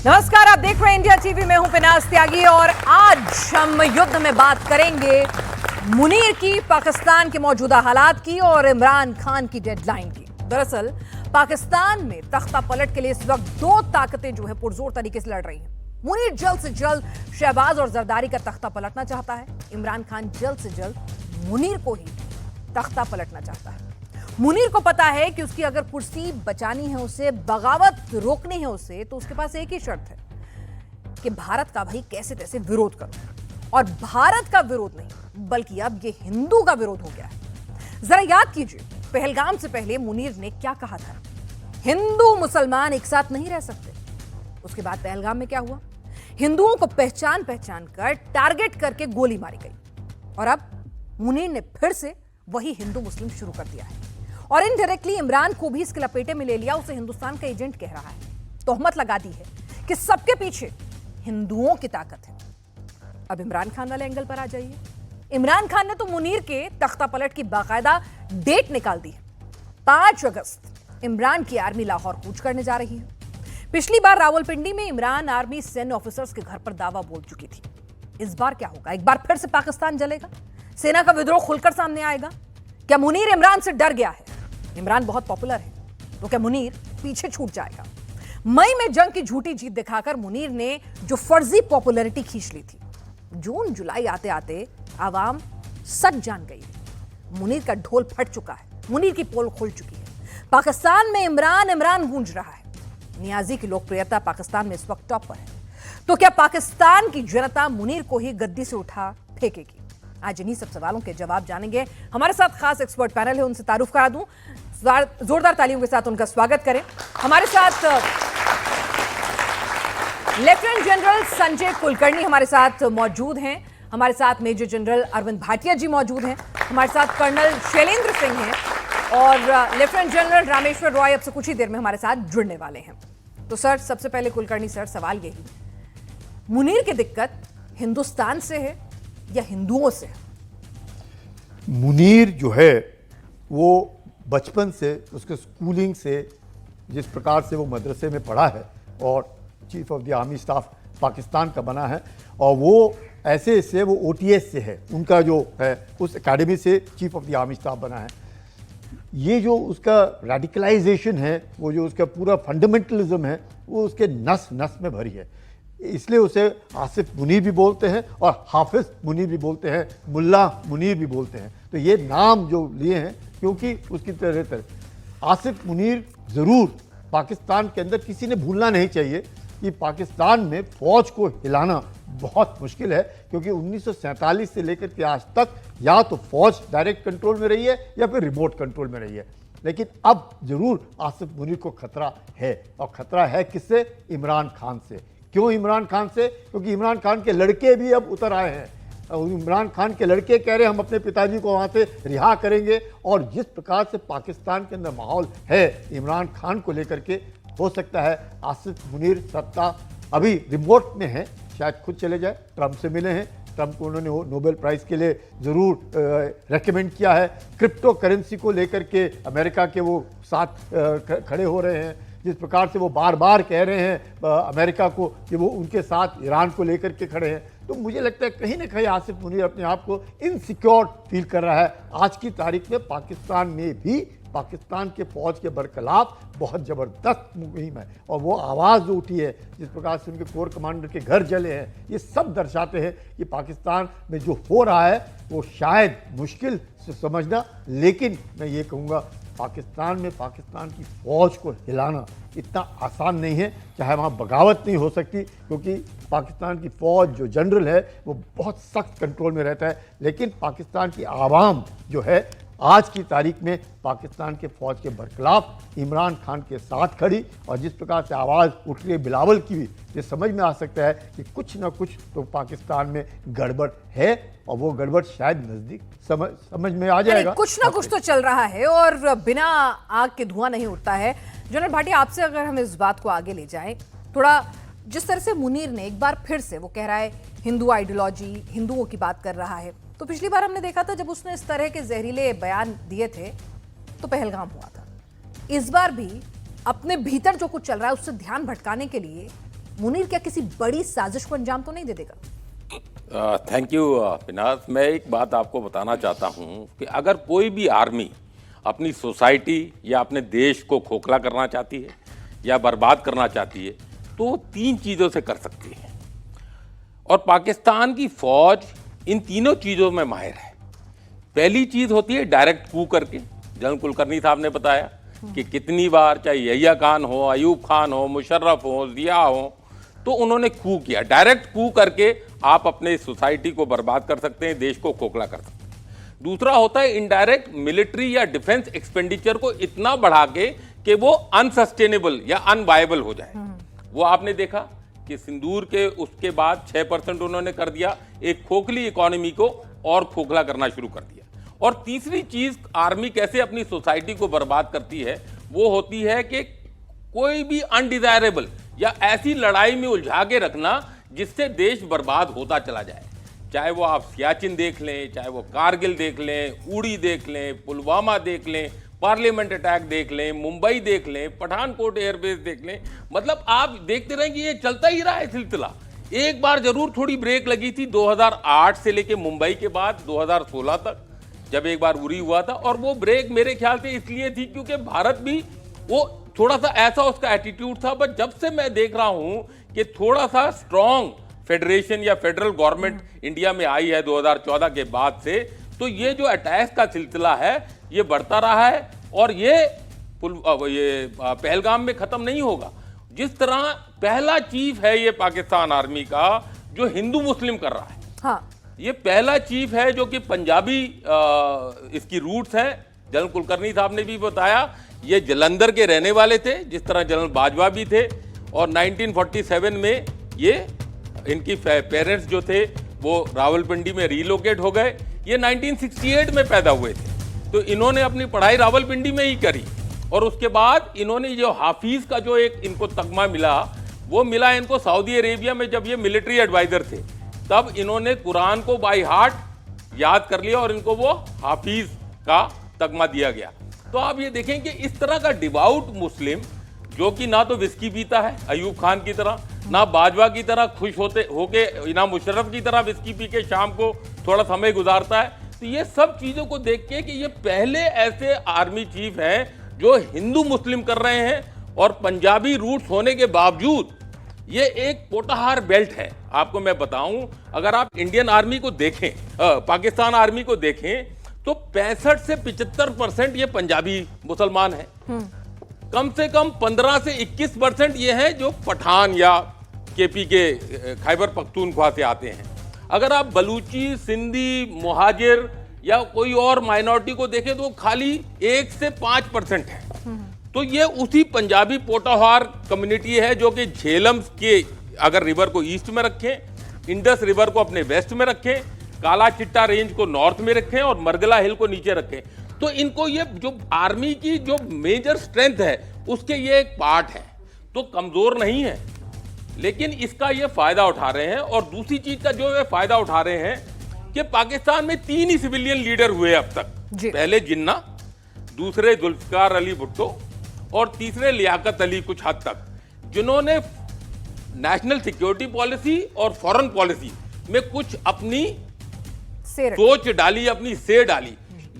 नमस्कार, आप देख रहे हैं इंडिया टीवी में हूं पिनाज त्यागी और आज हम युद्ध में बात करेंगे मुनीर की, पाकिस्तान के मौजूदा हालात की और इमरान खान की डेडलाइन की। दरअसल पाकिस्तान में तख्ता पलट के लिए इस वक्त दो ताकतें जो है पुरजोर तरीके से लड़ रही हैं। मुनीर जल्द से जल्द शहबाज और जरदारी का तख्ता पलटना चाहता है, इमरान खान जल्द से जल्द मुनीर को ही तख्ता पलटना चाहता है। मुनीर को पता है कि उसकी अगर कुर्सी बचानी है, उसे बगावत रोकनी है उसे, तो उसके पास एक ही शर्त है कि भारत का भाई कैसे तैसे विरोध करो। और भारत का विरोध नहीं बल्कि अब ये हिंदू का विरोध हो गया है। जरा याद कीजिए, पहलगाम से पहले मुनीर ने क्या कहा था? हिंदू मुसलमान एक साथ नहीं रह सकते। उसके बाद पहलगाम में क्या हुआ? हिंदुओं को पहचान कर टारगेट करके गोली मारी गई। और अब मुनीर ने फिर से वही हिंदू मुस्लिम शुरू कर दिया है और इनडायरेक्टली इमरान को भी इसके लपेटे में ले लिया। उसे हिंदुस्तान का एजेंट कह रहा है, तोहमत लगा दी है कि सबके पीछे हिंदुओं की ताकत है। अब इमरान खान वाले एंगल पर आ जाइए। इमरान खान ने तो मुनीर के तख्ता पलट की बाकायदा डेट निकाल दी है। 5 अगस्त इमरान की आर्मी लाहौर कूच करने जा रही है। पिछली बार रावलपिंडी में इमरान आर्मी सैन्य ऑफिसर्स के घर पर दावा बोल चुकी थी। इस बार क्या होगा? एक बार फिर से पाकिस्तान जलेगा? सेना का विद्रोह खुलकर सामने आएगा? क्या मुनीर इमरान से डर गया है? इमरान बहुत पॉपुलर है, तो क्या मुनीर पीछे छूट जाएगा? मई में जंग की झूठी जीत दिखाकर मुनीर ने जो फर्जी पॉपुलैरिटी खींच ली थी, जून जुलाई आते आते आवाम सच जान गई है। मुनीर का ढोल फट चुका है, मुनीर की पोल खुल चुकी है। पाकिस्तान में इमरान इमरान गूंज रहा है। नियाजी की लोकप्रियता पाकिस्तान में इस वक्त टॉप पर है। तो क्या पाकिस्तान की जनता मुनीर को ही गद्दी से उठा फेंकेगी? आज इन्हीं सब सवालों के जवाब जानेंगे। हमारे साथ खास एक्सपर्ट पैनल है, उनसे तारुफ करा दूं। जोरदार तालियों के साथ उनका स्वागत करें। हमारे साथ लेफ्टिनेंट जनरल संजय कुलकर्णी हमारे साथ मौजूद हैं। हमारे साथ मेजर जनरल अरविंद भाटिया जी मौजूद हैं। हमारे साथ कर्नल शैलेंद्र सिंह हैं और लेफ्टिनेंट जनरल रामेश्वर रॉय अब से कुछ ही देर में हमारे साथ जुड़ने वाले हैं। तो सर, सबसे पहले कुलकर्णी सर, सवाल यही, मुनीर की दिक्कत हिंदुस्तान से है या हिंदुओं से? मुनीर जो है वो बचपन से, उसके स्कूलिंग से, जिस प्रकार से वो मदरसे में पढ़ा है और chief of the army staff Pakistan का बना है, और वो ऐसे से वो OTS से है, उनका जो है उस एकेडमी से chief of the army staff बना है। ये जो उसका रेडिकलाइजेशन है, वो जो उसका पूरा फंडामेंटलिज्म है, वो उसके नस नस में भरी है। इसलिए उसे आसिफ मुनीर भी बोलते हैं और हाफिज मुनीर भी बोलते हैं, मुल्ला मुनीर भी बोलते हैं। तो ये नाम जो लिए हैं क्योंकि उसकी तरह आसिफ मुनीर ज़रूर पाकिस्तान के अंदर किसी ने भूलना नहीं चाहिए कि पाकिस्तान में फ़ौज को हिलाना बहुत मुश्किल है, क्योंकि 1947 से लेकर के आज तक या तो फ़ौज डायरेक्ट कंट्रोल में रही है या फिर रिमोट कंट्रोल में रही है। लेकिन अब ज़रूर आसिफ मुनीर को खतरा है, और ख़तरा है किससे? इमरान खान से। क्यों इमरान खान से? क्योंकि इमरान खान के लड़के भी अब उतर आए हैं। इमरान खान के लड़के कह रहे हैं हम अपने पिताजी को वहाँ से रिहा करेंगे। और जिस प्रकार से पाकिस्तान के अंदर माहौल है इमरान खान को लेकर के, हो सकता है आसिफ मुनीर सत्ता अभी रिमोट में है, शायद खुद चले जाए। ट्रंप से मिले हैं, ट्रंप को उन्होंने नोबेल प्राइज़ के लिए ज़रूर रेकमेंड किया है। क्रिप्टो करेंसी को लेकर के अमेरिका के वो साथ खड़े हो रहे हैं। जिस प्रकार से वो बार बार कह रहे हैं अमेरिका को कि वो उनके साथ ईरान को लेकर के खड़े हैं, तो मुझे लगता है कहीं ना कहीं आसिफ मुनीर अपने आप को इनसिक्योर फील कर रहा है। आज की तारीख में पाकिस्तान में भी पाकिस्तान के फौज के बरखिलाफ बहुत ज़बरदस्त मुहिम है, और वो आवाज़ जो उठी है, जिस प्रकार से उनके कोर कमांडर के घर जले हैं, ये सब दर्शाते हैं कि पाकिस्तान में जो हो रहा है वो शायद मुश्किल से समझना, लेकिन मैं ये कहूँगा पाकिस्तान में पाकिस्तान की फ़ौज को हिलाना इतना आसान नहीं है। चाहे वहाँ बगावत नहीं हो सकती, क्योंकि पाकिस्तान की फ़ौज जो जनरल है वो बहुत सख्त कंट्रोल में रहता है, लेकिन पाकिस्तान की आवाम जो है आज की तारीख में पाकिस्तान के फ़ौज के बरखिलाफ इमरान खान के साथ खड़ी, और जिस प्रकार से आवाज़ उठ रही है बिलावल की भी, ये समझ में आ सकता है कि कुछ ना कुछ तो पाकिस्तान में गड़बड़ है, और वो गड़बड़ शायद नज़दीक समझ में आ जाएगा। कुछ ना कुछ तो चल रहा है और बिना आग के धुआं नहीं उठता है। जनरल भाटिया, आपसे अगर हम इस बात को आगे ले जाएं थोड़ा, जिस तरह से मुनीर ने एक बार फिर से वो कह रहा है हिंदू आइडियोलॉजी, हिंदुओं की बात कर रहा है, तो पिछली बार हमने देखा था जब उसने इस तरह के जहरीले बयान दिए थे तो पहलगाम हुआ था। इस बार भी अपने भीतर जो कुछ चल रहा है उससे ध्यान भटकाने के लिए मुनीर क्या किसी बड़ी साजिश को अंजाम तो नहीं दे देगा? Thank you Pinaz. मैं एक बात आपको बताना चाहता हूं कि अगर कोई भी आर्मी अपनी सोसाइटी या अपने देश को खोखला करना चाहती है या बर्बाद करना चाहती है तो वो 3 चीज़ों से कर सकती है, और पाकिस्तान की फौज इन तीनों चीज़ों में माहिर है। पहली चीज़ होती है डायरेक्ट कू करके। जनरल कुलकर्णी साहब ने बताया कि कितनी बार, चाहे यहिया खान हो, अयूब खान हो, मुशर्रफ हो, जिया हो, तो उन्होंने कू किया। डायरेक्ट कू करके आप अपने सोसाइटी को बर्बाद कर सकते हैं, देश को खोखला कर सकते हैं। दूसरा होता है इनडायरेक्ट मिलिट्री या डिफेंस एक्सपेंडिचर को इतना बढ़ा के कि वो अनसस्टेनेबल या अनवायबल हो जाए। वो आपने देखा कि सिंदूर के उसके बाद 6% उन्होंने कर दिया, एक खोखली इकोनॉमी को और खोखला करना शुरू कर दिया। और तीसरी चीज आर्मी कैसे अपनी सोसाइटी को बर्बाद करती है वो होती है कि कोई भी अनडिजायरेबल या ऐसी लड़ाई में उलझा के रखना जिससे देश बर्बाद होता चला जाए। चाहे वो आप सियाचिन देख लें, चाहे वो कारगिल देख लें, उड़ी देख लें, पुलवामा देख लें, पार्लियामेंट अटैक देख लें, मुंबई देख लें, पठानकोट एयरबेस देख लें। मतलब आप देखते रहें कि ये चलता ही रहा है सिलसिला। एक बार जरूर थोड़ी ब्रेक लगी थी 2008 से लेके मुंबई के बाद 2016 तक, जब एक बार उरी हुआ था। और वो ब्रेक मेरे ख्याल से इसलिए थी क्योंकि भारत भी वो थोड़ा सा ऐसा उसका एटीट्यूड था। बट जब से मैं देख रहा हूं कि थोड़ा सा स्ट्रॉन्ग फेडरेशन या फेडरल गवर्नमेंट इंडिया में आई है 2014 के बाद से, तो ये जो अटैक का सिलसिला है ये बढ़ता रहा है और ये पहलगाम में खत्म नहीं होगा। जिस तरह पहला चीफ है ये पाकिस्तान आर्मी का जो हिंदू मुस्लिम कर रहा है। हाँ, ये पहला चीफ है जो कि पंजाबी इसकी रूट्स हैं। जनरल कुलकर्णी साहब ने भी बताया ये जलंधर के रहने वाले थे, जिस तरह जनरल बाजवा भी थे। और 1947 में ये इनकी पेरेंट्स जो थे वो रावलपिंडी में रीलोकेट हो गए। ये 1968 में पैदा हुए थे, तो इन्होंने अपनी पढ़ाई रावलपिंडी में ही करी। और उसके बाद इन्होंने जो हाफिज का जो एक इनको तगमा मिला, वो मिला इनको सऊदी अरेबिया में जब ये मिलिट्री एडवाइजर थे। तब इन्होंने कुरान को बाय हार्ट याद कर लिया और इनको वो हाफिज का तगमा दिया गया। तो आप ये देखें कि इस तरह का डिवाउट मुस्लिम जो कि ना तो विस्की पीता है अयूब खान की तरह, ना बाजवा की तरह खुश होके, ना मुशर्रफ की तरह विस्की पी के शाम को थोड़ा समय गुजारता है। तो ये सब चीजों को देख के कि ये पहले ऐसे आर्मी चीफ हैं जो हिंदू मुस्लिम कर रहे हैं, और पंजाबी रूट्स होने के बावजूद ये एक पोटाहार बेल्ट है। आपको मैं बताऊं, अगर आप इंडियन आर्मी को देखें, पाकिस्तान आर्मी को देखें, तो 65 से 75% ये पंजाबी मुसलमान हैं। कम से कम 15 से 21% ये हैं जो पठान या केपी के खैबर पख्तूनख्वा से आते हैं। अगर आप बलूची, सिंधी, मुहाजिर या कोई और माइनॉरिटी को देखें तो खाली 1 से 5% है। तो ये उसी पंजाबी पोटाहार कम्युनिटी है जो कि झेलम के अगर रिवर को ईस्ट में रखें, इंडस रिवर को अपने वेस्ट में रखें, काला चिट्टा रेंज को नॉर्थ में रखें और मरगला हिल को नीचे रखें, तो इनको ये जो आर्मी की जो मेजर स्ट्रेंथ है उसके ये एक पार्ट है। तो कमजोर नहीं है, लेकिन इसका ये फायदा उठा रहे हैं। और दूसरी चीज का जो ये फायदा उठा रहे हैं कि पाकिस्तान में 3 ही सिविलियन लीडर हुए अब तक। पहले जिन्ना, दूसरे जुल्फिकार अली भुट्टो और तीसरे लियाकत अली कुछ हद तक, जिन्होंने नेशनल सिक्योरिटी पॉलिसी और फॉरेन पॉलिसी में कुछ अपनी सोच डाली, अपनी से डाली।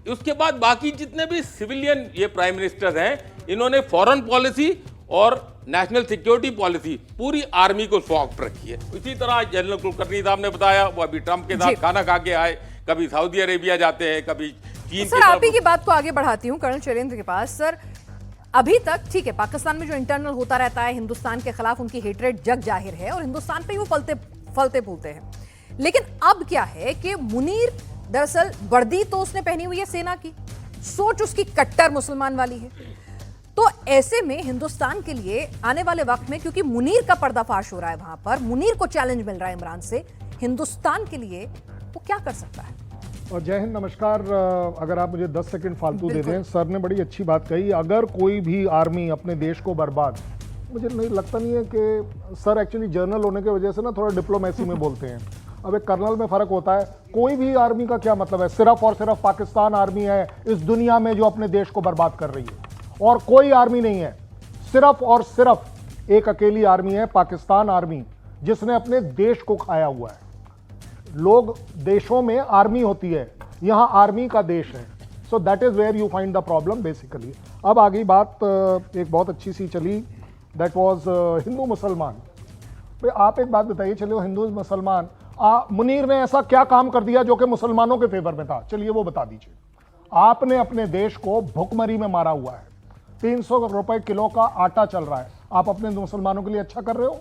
उसके बाद बाकी जितने भी सिविलियन ये प्राइम मिनिस्टर हैं, इन्होंने फॉरेन पॉलिसी और नेशनल सिक्योरिटी पॉलिसी पूरी आर्मी को सौंप रखी है। इसी तरह जनरल कुलकर्णी साहब ने बताया, वो अभी ट्रंप के साथ खाना खा के आए, कभी सऊदी अरेबिया जाते हैं, कभी चीन। सर, आप ही की बात को आगे बढ़ाती हूँ कर्नल शैलेंद्र के पास। सर, अभी तक ठीक है, पाकिस्तान में जो इंटरनल होता रहता है, हिंदुस्तान के खिलाफ उनकी हेट्रेड जग जाहिर है और हिंदुस्तान पे ही वो फलते फूलते हैं। लेकिन अब क्या है कि मुनीर दरअसल वर्दी तो उसने पहनी हुई है सेना की, सोच उसकी कट्टर मुसलमान वाली है। तो ऐसे में हिंदुस्तान के लिए आने वाले वक्त में, क्योंकि मुनीर का पर्दाफाश हो रहा है वहां पर, मुनीर को चैलेंज मिल रहा है इमरान से, हिंदुस्तान के लिए वो क्या कर सकता है? और जय हिंद, नमस्कार। अगर आप मुझे 10 सेकंड फालतू दे दें, सर ने बड़ी अच्छी बात कही। अगर कोई भी आर्मी अपने देश को बर्बाद, मुझे नहीं लगता नहीं है कि सर एक्चुअली जर्नल होने की वजह से ना थोड़ा डिप्लोमेसी में बोलते हैं। अब एक कर्नल में फर्क होता है। कोई भी आर्मी का क्या मतलब है? सिर्फ और सिर्फ पाकिस्तान आर्मी है इस दुनिया में जो अपने देश को बर्बाद कर रही है, और कोई आर्मी नहीं है। सिर्फ और सिर्फ एक अकेली आर्मी है पाकिस्तान आर्मी, जिसने अपने देश को खाया हुआ है। लोग देशों में आर्मी होती है, यहां आर्मी का देश है। So that is where you find the problem basically. अब आगे बात एक बहुत अच्छी सी चली, दैट वाज हिंदू मुसलमान। भाई आप एक बात बताइए, चलिए हिंदू मुसलमान, मुनीर ने ऐसा क्या काम कर दिया जो कि मुसलमानों के फेवर में था, चलिए वो बता दीजिए। आपने अपने देश को भुखमरी में मारा हुआ है, 300 रुपए किलो का आटा चल रहा है, आप अपने मुसलमानों के लिए अच्छा कर रहे हो?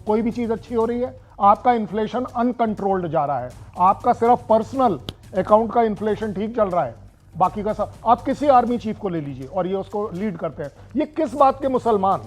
कोई भी चीज अच्छी हो रही है? आपका इन्फ्लेशन अनकंट्रोल्ड जा रहा है, आपका सिर्फ पर्सनल अकाउंट का इन्फ्लेशन ठीक चल रहा है, बाकी का सब। आप किसी आर्मी चीफ को ले लीजिए और ये उसको लीड करते हैं। ये किस बात के मुसलमान?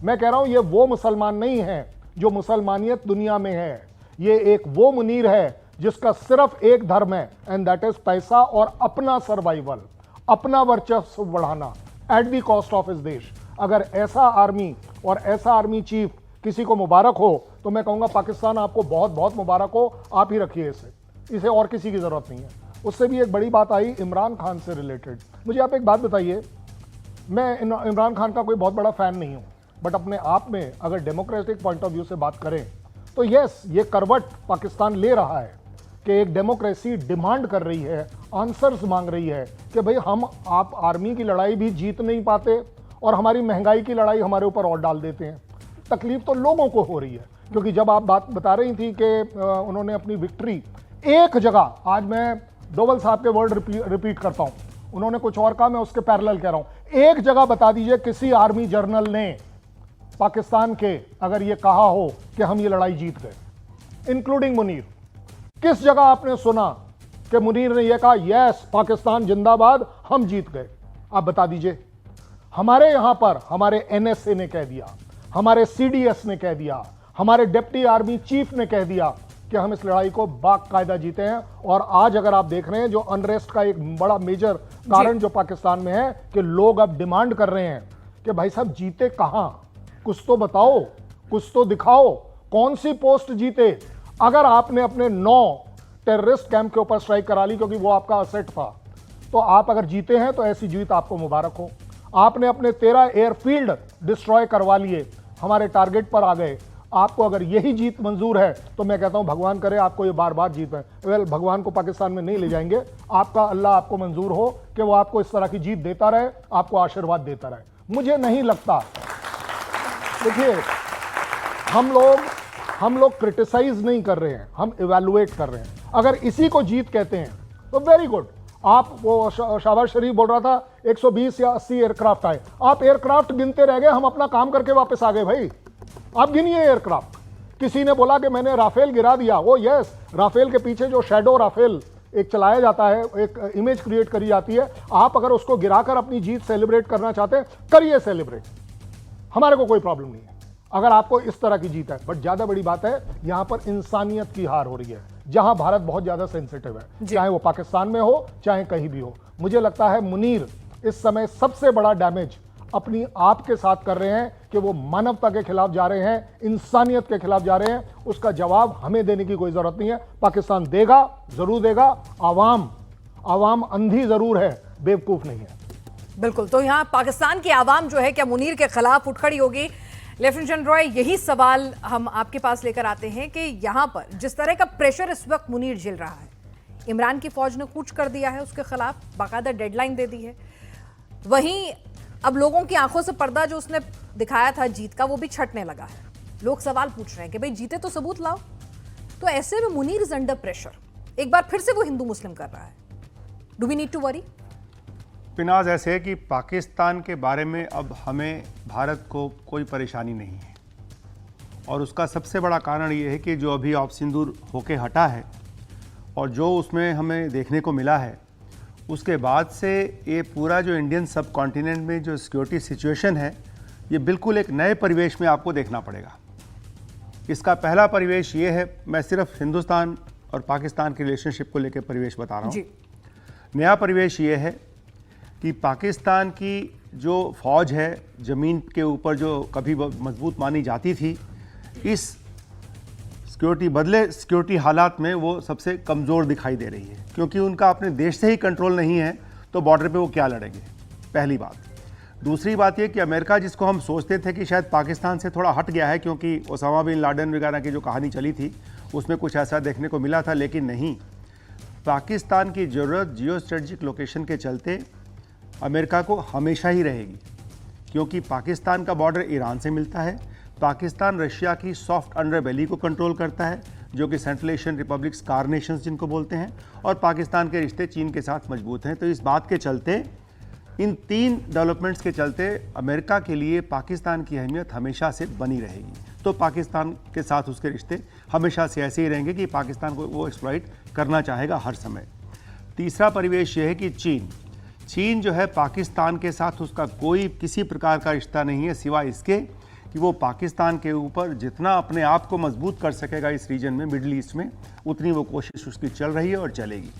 मैं कह रहा हूं ये वो मुसलमान नहीं है जो मुसलमानियत दुनिया में है। ये एक वो मुनीर है जिसका सिर्फ एक धर्म है, एंड दैट इज पैसा और अपना सर्वाइवल, अपना वर्चस्व बढ़ाना एट द कॉस्ट ऑफ इस देश। अगर ऐसा आर्मी और ऐसा आर्मी चीफ किसी को मुबारक हो तो मैं कहूंगा पाकिस्तान आपको बहुत बहुत मुबारक हो, आप ही रखिए इसे और किसी की जरूरत नहीं है। उससे भी एक बड़ी बात आई इमरान खान से रिलेटेड। मुझे आप एक बात बताइए, मैं इमरान खान का कोई बहुत बड़ा फैन नहीं हूं, बट अपने आप में अगर डेमोक्रेटिक पॉइंट ऑफ व्यू से बात करें तो यस, ये करवट पाकिस्तान ले रहा है कि एक डेमोक्रेसी डिमांड कर रही है, आंसर्स मांग रही है कि भाई हम आप आर्मी की लड़ाई भी जीत नहीं पाते और हमारी महंगाई की लड़ाई हमारे ऊपर और डाल देते हैं। तकलीफ तो लोगों को हो रही है, क्योंकि जब आप बात बता रही थी कि उन्होंने अपनी विक्ट्री एक जगह, आज मैं डोवल साहब के वर्ड रिपीट करता हूं, उन्होंने कुछ और कहा, मैं उसके पैरेलल कह रहा हूं, एक जगह बता दीजिए किसी आर्मी जर्नल ने पाकिस्तान के अगर ये कहा हो कि हम ये लड़ाई जीत गए, इंक्लूडिंग मुनीर। किस जगह आपने सुना कि मुनीर ने यह कहा यस पाकिस्तान जिंदाबाद हम जीत गए? आप बता दीजिए। हमारे यहां पर हमारे एनएसए ने कह दिया, हमारे सीडीएस ने कह दिया, हमारे डिप्टी आर्मी चीफ ने कह दिया कि हम इस लड़ाई को बाकायदा जीते हैं। और आज अगर आप देख रहे हैं जो अनरेस्ट का एक बड़ा मेजर कारण जो पाकिस्तान में है कि लोग अब डिमांड कर रहे हैं कि भाई साहब जीते कहां, कुछ तो बताओ, कुछ तो दिखाओ, कौन सी पोस्ट जीते। अगर आपने अपने 9 टेररिस्ट कैंप के ऊपर स्ट्राइक करा ली क्योंकि वो आपका असेट था, तो आप अगर जीते हैं तो ऐसी जीत आपको मुबारक हो। आपने अपने 13 एयरफील्ड डिस्ट्रॉय करवा लिए, हमारे टारगेट पर आ गए, आपको अगर यही जीत मंजूर है तो मैं कहता हूं भगवान करे आपको ये बार बार जीत है। वेल, भगवान को पाकिस्तान में नहीं ले जाएंगे, आपका अल्लाह आपको मंजूर हो कि वो आपको इस तरह की जीत देता रहे, आपको आशीर्वाद देता रहे। मुझे नहीं लगता, देखिए हम लोग क्रिटिसाइज नहीं कर रहे हैं, हम इवैल्यूएट कर रहे हैं। अगर इसी को जीत कहते हैं तो वेरी गुड। आप वो शाहबाज शरीफ बोल रहा था 120 या 80 एयरक्राफ्ट आए, आप एयरक्राफ्ट गिनते रह गए, हम अपना काम करके वापस आ गए। भाई आप गिनिए एयरक्राफ्ट। किसी ने बोला कि मैंने राफेल गिरा दिया, वो यस, राफेल के पीछे जो शैडो राफेल एक चलाया जाता है, एक इमेज क्रिएट करी जाती है, आप अगर उसको गिराकर अपनी जीत सेलिब्रेट करना चाहते हैं करिए सेलिब्रेट, हमारे को कोई प्रॉब्लम नहीं है अगर आपको इस तरह की जीत है। बट ज्यादा बड़ी बात है यहां पर इंसानियत की हार हो रही है, जहां भारत बहुत ज्यादा सेंसिटिव है, चाहे वो पाकिस्तान में हो चाहे कहीं भी हो। मुझे लगता है मुनीर इस समय सबसे बड़ा डैमेज अपनी आप के साथ कर रहे हैं कि वो मानवता के खिलाफ जा रहे हैं, इंसानियत के खिलाफ जा रहे हैं। उसका जवाब हमें देने की कोई जरूरत नहीं है, पाकिस्तान देगा, जरूर देगा। आवाम अंधी जरूर है, बेवकूफ नहीं है। बिल्कुल, तो यहाँ पाकिस्तान की आवाम जो है क्या मुनीर के खिलाफ उठ खड़ी होगी? लेफ्टिनेंट जनरल रॉय, यही सवाल हम आपके पास लेकर आते हैं कि यहाँ पर जिस तरह का प्रेशर इस वक्त मुनीर झेल रहा है, इमरान की फौज ने कूच कर दिया है उसके खिलाफ, बाकायदा डेडलाइन दे दी है, वहीं अब लोगों की आंखों से पर्दा जो उसने दिखाया था जीत का वो भी छटने लगा है। लोग सवाल पूछ रहे हैं कि भाई जीते तो सबूत लाओ। तो ऐसे में मुनीर इज अंडर प्रेशर, एक बार फिर से वो हिंदू मुस्लिम कर रहा है। Do we need to worry? पिनाज ऐसे है कि पाकिस्तान के बारे में अब हमें भारत को कोई परेशानी नहीं है, और उसका सबसे बड़ा कारण ये है कि जो अभी ऑप सिंदूर होके हटा है और जो उसमें हमें देखने को मिला है, उसके बाद से ये पूरा जो इंडियन सब कॉन्टिनेंट में जो सिक्योरिटी सिचुएशन है, ये बिल्कुल एक नए परिवेश में आपको देखना पड़ेगा। इसका पहला परिवेश ये है, मैं सिर्फ हिंदुस्तान और पाकिस्तान के रिलेशनशिप को लेकर परिवेश बता रहा हूँ। नया परिवेश ये है कि पाकिस्तान की जो फौज है ज़मीन के ऊपर जो कभी मजबूत मानी जाती थी, इस सिक्योरिटी हालात में वो सबसे कमज़ोर दिखाई दे रही है, क्योंकि उनका अपने देश से ही कंट्रोल नहीं है, तो बॉर्डर पे वो क्या लड़ेंगे, पहली बात। दूसरी बात यह कि अमेरिका, जिसको हम सोचते थे कि शायद पाकिस्तान से थोड़ा हट गया है, क्योंकि ओसामा बिन लादेन वगैरह की जो कहानी चली थी उसमें कुछ ऐसा देखने को मिला था, लेकिन नहीं। पाकिस्तान की ज़रूरत जियो स्ट्रेटजिक लोकेशन के चलते अमेरिका को हमेशा ही रहेगी, क्योंकि पाकिस्तान का बॉर्डर ईरान से मिलता है। पाकिस्तान रशिया की सॉफ्ट अंडरबेली को कंट्रोल करता है, जो कि central Asian republics, car Nations जिनको बोलते हैं, और पाकिस्तान के रिश्ते चीन के साथ मजबूत हैं। तो इस बात के चलते, इन तीन डेवलपमेंट्स के चलते अमेरिका के लिए पाकिस्तान की अहमियत हमेशा से बनी रहेगी। तो पाकिस्तान के साथ उसके रिश्ते हमेशा से ऐसे ही रहेंगे कि पाकिस्तान को वो एक्सप्लॉइट करना चाहेगा हर समय। तीसरा परिवेश ये है कि चीन जो है, पाकिस्तान के साथ उसका कोई किसी प्रकार का रिश्ता नहीं है, सिवाय इसके कि वो पाकिस्तान के ऊपर जितना अपने आप को मजबूत कर सकेगा इस रीजन में, मिडिल ईस्ट में, उतनी वो कोशिश उसकी चल रही है और चलेगी।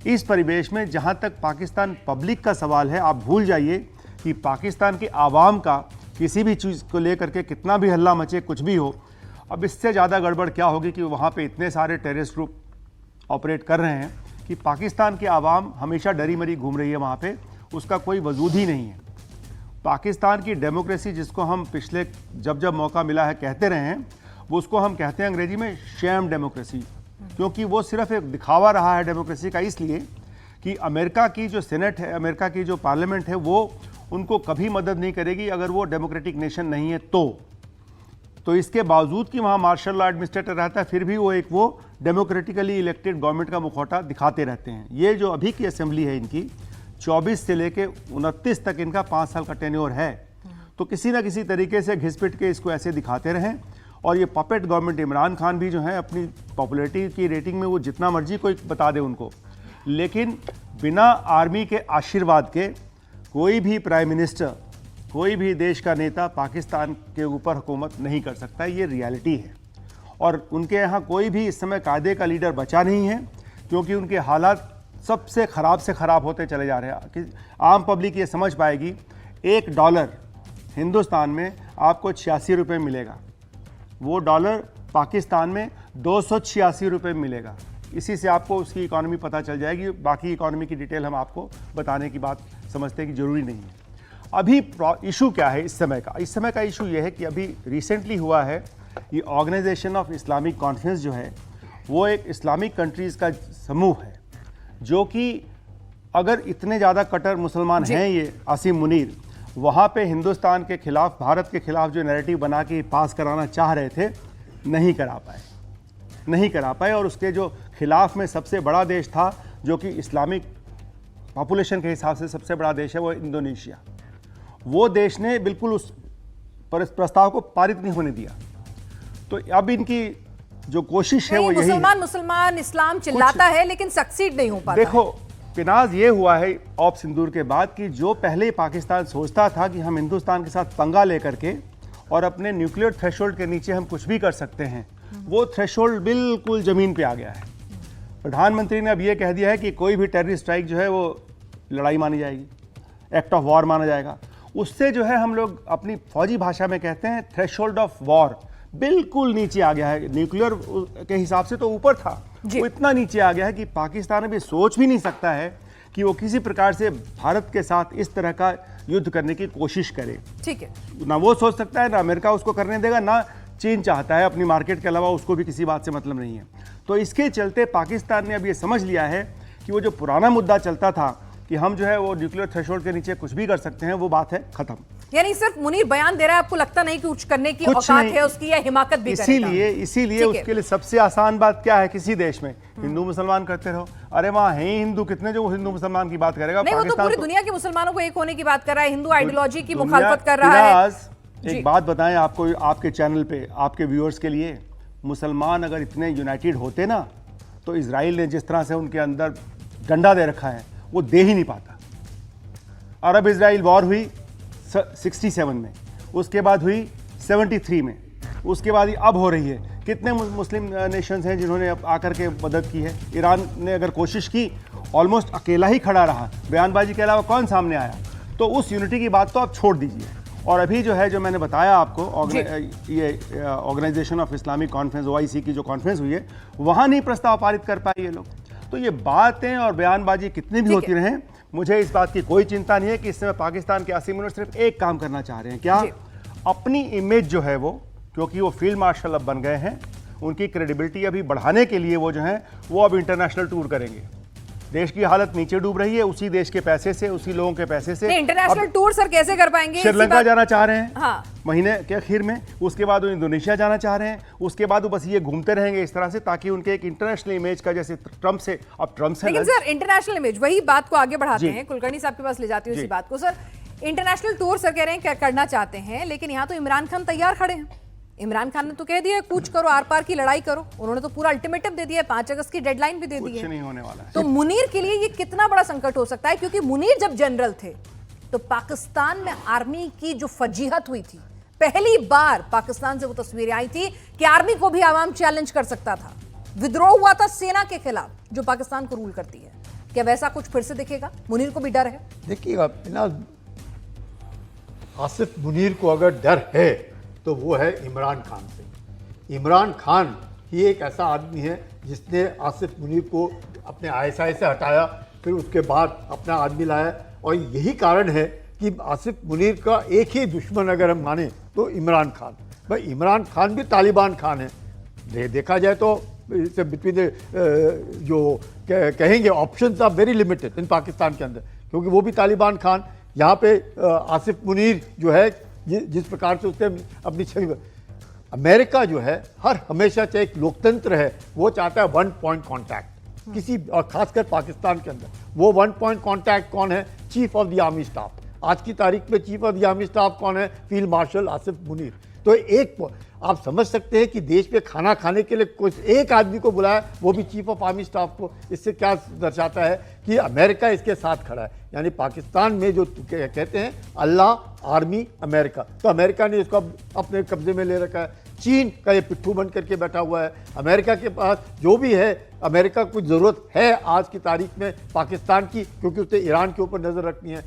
इस परिवेश में जहाँ तक पाकिस्तान पब्लिक का सवाल है, आप भूल जाइए कि पाकिस्तान के आवाम का किसी भी चीज़ को लेकर के कितना भी हल्ला मचे, कुछ भी हो, अब इससे ज़्यादा गड़बड़ क्या होगी कि वहाँ पे इतने सारे टेररिस्ट ग्रुप ऑपरेट कर रहे हैं कि पाकिस्तान की आवाम हमेशा डरी मरी घूम रही है वहाँ पे, उसका कोई वजूद ही नहीं है। पाकिस्तान की डेमोक्रेसी, जिसको हम पिछले जब मौका मिला है कहते रहे हैं, वो उसको हम कहते हैं अंग्रेजी में शैम डेमोक्रेसी, क्योंकि वो सिर्फ एक दिखावा रहा है डेमोक्रेसी का, इसलिए कि अमेरिका की जो सेनेट है, अमेरिका की जो पार्लियामेंट है, वो उनको कभी मदद नहीं करेगी अगर वो डेमोक्रेटिक नेशन नहीं है तो इसके बावजूद कि वहाँ मार्शल लॉ एडमिनिस्ट्रेटर रहता है, फिर भी वो डेमोक्रेटिकली इलेक्टेड गवर्नमेंट का मुखौटा दिखाते रहते हैं। ये जो अभी की असेंबली है इनकी, 24 से लेके 29 तक इनका 5 साल का टेन्योर है, तो किसी ना किसी तरीके से घिस-पिट के इसको ऐसे दिखाते रहें। और ये पपेट गवर्नमेंट, इमरान खान भी जो है अपनी पॉपुलैरिटी की रेटिंग में वो जितना मर्जी कोई बता दे उनको, लेकिन बिना आर्मी के आशीर्वाद के कोई भी प्राइम मिनिस्टर, कोई भी देश का नेता पाकिस्तान के ऊपर हुकूमत नहीं कर सकता। ये रियलिटी है। और उनके यहाँ कोई भी इस समय कायदे का लीडर बचा नहीं है, क्योंकि उनके हालात सबसे ख़राब से ख़राब होते चले जा रहे हैं। कि आम पब्लिक ये समझ पाएगी, $1 हिंदुस्तान में आपको 86 रुपये मिलेगा, वो डॉलर पाकिस्तान में 286 रुपये मिलेगा। इसी से आपको उसकी इकॉनमी पता चल जाएगी। बाकी इकॉनमी की डिटेल हम आपको बताने की बात समझते हैं कि ज़रूरी नहीं है। अभी इशू क्या है इस समय का? इस समय का इशू ये है कि अभी रिसेंटली हुआ है, ये ऑर्गेनाइजेशन ऑफ इस्लामिक कॉन्फ्रेंस जो है, वो एक इस्लामिक कंट्रीज़ का समूह है, जो कि अगर इतने ज़्यादा कट्टर मुसलमान हैं ये आसिम मुनीर, वहाँ पे हिंदुस्तान के खिलाफ, भारत के खिलाफ जो नैरेटिव बना के पास कराना चाह रहे थे, नहीं करा पाए। और उसके जो खिलाफ में सबसे बड़ा देश था, जो कि इस्लामिक पॉपुलेशन के हिसाब से सबसे बड़ा देश है, वो इंडोनेशिया, वो देश ने बिल्कुल उस प्रस्ताव को पारित नहीं होने दिया। तो अब इनकी जो कोशिश है वो यही है। मुसलमान इस्लाम चिल्लाता है, लेकिन सक्सीड नहीं हो पाता। देखो पिनाज, ये हुआ है ऑप सिंदूर के बाद कि जो पहले पाकिस्तान सोचता था कि हम हिंदुस्तान के साथ पंगा लेकर के और अपने न्यूक्लियर थ्रेशोल्ड के नीचे हम कुछ भी कर सकते हैं, वो थ्रेशोल्ड बिल्कुल ज़मीन पे आ गया है। प्रधानमंत्री ने अब ये कह दिया है कि कोई भी टेररिस्ट स्ट्राइक जो है वो लड़ाई मानी जाएगी, एक्ट ऑफ वॉर माना जाएगा। उससे जो है हम लोग अपनी फौजी भाषा में कहते हैं थ्रेशोल्ड ऑफ वॉर बिल्कुल नीचे आ गया है। न्यूक्लियर के हिसाब से तो ऊपर था, वो इतना नीचे आ गया है कि पाकिस्तान अभी सोच भी नहीं सकता है कि वो किसी प्रकार से भारत के साथ इस तरह का युद्ध करने की कोशिश करे। ठीक है, ना वो सोच सकता है, ना अमेरिका उसको करने देगा, ना चीन चाहता है। अपनी मार्केट के अलावा उसको भी किसी बात से मतलब नहीं है। तो इसके चलते पाकिस्तान ने अब ये समझ लिया है कि वो जो पुराना मुद्दा चलता था कि हम जो है वो न्यूक्लियर थ्रेशोल्ड के नीचे कुछ भी कर सकते हैं, वो बात है खत्म। यानी सिर्फ मुनीर बयान दे रहा है, आपको लगता नहीं कि कुछ करने की औकात है उसकी, या हिमाकत भी करेगा? इसीलिए उसके लिए सबसे आसान बात क्या है, किसी देश में हिंदू मुसलमान करते रहो। अरे वहाँ है हिंदू कितने जो हिंदू मुसलमान की बात करेगा? नहीं, वो तो पूरी दुनिया के मुसलमानों को एक होने की बात कर रहा है, हिंदू आइडियोलॉजी की मुखालफत कर रहा है। एक बात बताएं आपको, आपके चैनल पे, आपके व्यूअर्स के लिए, मुसलमान अगर इतने यूनाइटेड होते ना, तो इजराइल ने जिस तरह से उनके अंदर डंडा दे रखा है वो दे ही नहीं पाता। अरब इजराइल वॉर हुई 67 में, उसके बाद हुई 73 में, उसके बाद अब हो रही है। कितने मुस्लिम नेशंस हैं जिन्होंने अब आकर के मदद की है? ईरान ने अगर कोशिश की, ऑलमोस्ट अकेला ही खड़ा रहा, बयानबाजी के अलावा कौन सामने आया? तो उस यूनिटी की बात तो आप छोड़ दीजिए। और अभी जो है, जो मैंने बताया आपको, ये organization of Islamic conference, OIC की जो कॉन्फ्रेंस हुई है, वहाँ नहीं प्रस्ताव पारित कर पाए ये लोग। तो ये बातें और बयानबाजी कितनी भी होती रहें, मुझे इस बात की कोई चिंता नहीं है कि इस समय पाकिस्तान के आसिम मुनीर सिर्फ एक काम करना चाह रहे हैं, क्या? जी। अपनी इमेज जो है वो, क्योंकि वो फील्ड मार्शल अब बन गए हैं, उनकी क्रेडिबिलिटी अभी बढ़ाने के लिए वो जो है वो अब इंटरनेशनल टूर करेंगे। देश की हालत नीचे डूब रही है, उसी देश के पैसे से, उसी लोगों के पैसे से। इंटरनेशनल टूर सर कैसे कर पाएंगे? श्रीलंका जाना चाह रहे हैं हाँ। महीने के आखिर में, उसके बाद वो इंडोनेशिया जाना चाह रहे हैं, उसके बाद वो बस ये घूमते रहेंगे इस तरह से, ताकि उनके एक इंटरनेशनल इमेज का, जैसे ट्रंप से, अब ट्रंप से लेकिन सर इंटरनेशनल इमेज, वही बात को आगे बढ़ाते जी। हैं, कुलकर्णी साहब के पास ले जाती हूँ इसी जी। बात को। सर इंटरनेशनल टूर सर कह रहे हैं करना चाहते हैं, लेकिन यहाँ तो इमरान खान तैयार खड़े हैं। इमरान खान ने तो कह दिया कूच करो, आर पार की लड़ाई करो। उन्होंने तो पूरा अल्टीमेटम दे दिया है, 5 अगस्त की डेडलाइन भी दे दी कुछ है। नहीं होने वाला है। तो मुनीर के लिए ये कितना बड़ा संकट हो सकता है? क्योंकि मुनीर जब जनरल थे तो पाकिस्तान में आर्मी की जो फजीहत हुई थी, पहली बार पाकिस्तान से वो तस्वीरें आई थी कि आर्मी को भी आवाम चैलेंज कर सकता था। विद्रोह हुआ था सेना के खिलाफ जो पाकिस्तान को रूल करती है। क्या वैसा कुछ फिर से दिखेगा? मुनीर को भी डर है? देखिएगा ना, आसिफ मुनीर को अगर डर है तो वो है इमरान खान से। इमरान खान ही एक ऐसा आदमी है जिसने आसिफ मुनीर को अपने आईएसआई से हटाया, फिर उसके बाद अपना आदमी लाया, और यही कारण है कि आसिफ मुनीर का एक ही दुश्मन अगर हम माने तो इमरान खान। भाई इमरान खान भी तालिबान खान है। देखा जाए तो बिटवीन जो कहेंगे ऑप्शंस आर वेरी लिमिटेड इन पाकिस्तान के अंदर, क्योंकि वो भी तालिबान खान। यहाँ पे आसिफ मुनीर जो है जिस प्रकार से उसने अपनी छवि, अमेरिका जो है हर हमेशा, चाहे एक लोकतंत्र है, वो चाहता है 1 पॉइंट कॉन्टैक्ट किसी, और खासकर पाकिस्तान के अंदर वो 1 पॉइंट कॉन्टैक्ट कौन है? Chief of the army staff. आज की तारीख में chief of the army staff कौन है? Field marshal Asif Munir. तो एक आप समझ सकते हैं कि देश में खाना खाने के लिए कुछ एक आदमी को बुलाया, वो भी चीफ ऑफ आर्मी स्टाफ को। इससे क्या दर्शाता है कि अमेरिका इसके साथ खड़ा है। यानी पाकिस्तान में जो कहते हैं अल्लाह, आर्मी, अमेरिका, तो अमेरिका ने इसको अपने कब्जे में ले रखा है। चीन का ये पिट्ठू बन करके बैठा हुआ है। अमेरिका के पास जो भी है, अमेरिका को ज़रूरत है आज की तारीख में पाकिस्तान की, क्योंकि उसने ईरान के ऊपर नज़र रखनी है,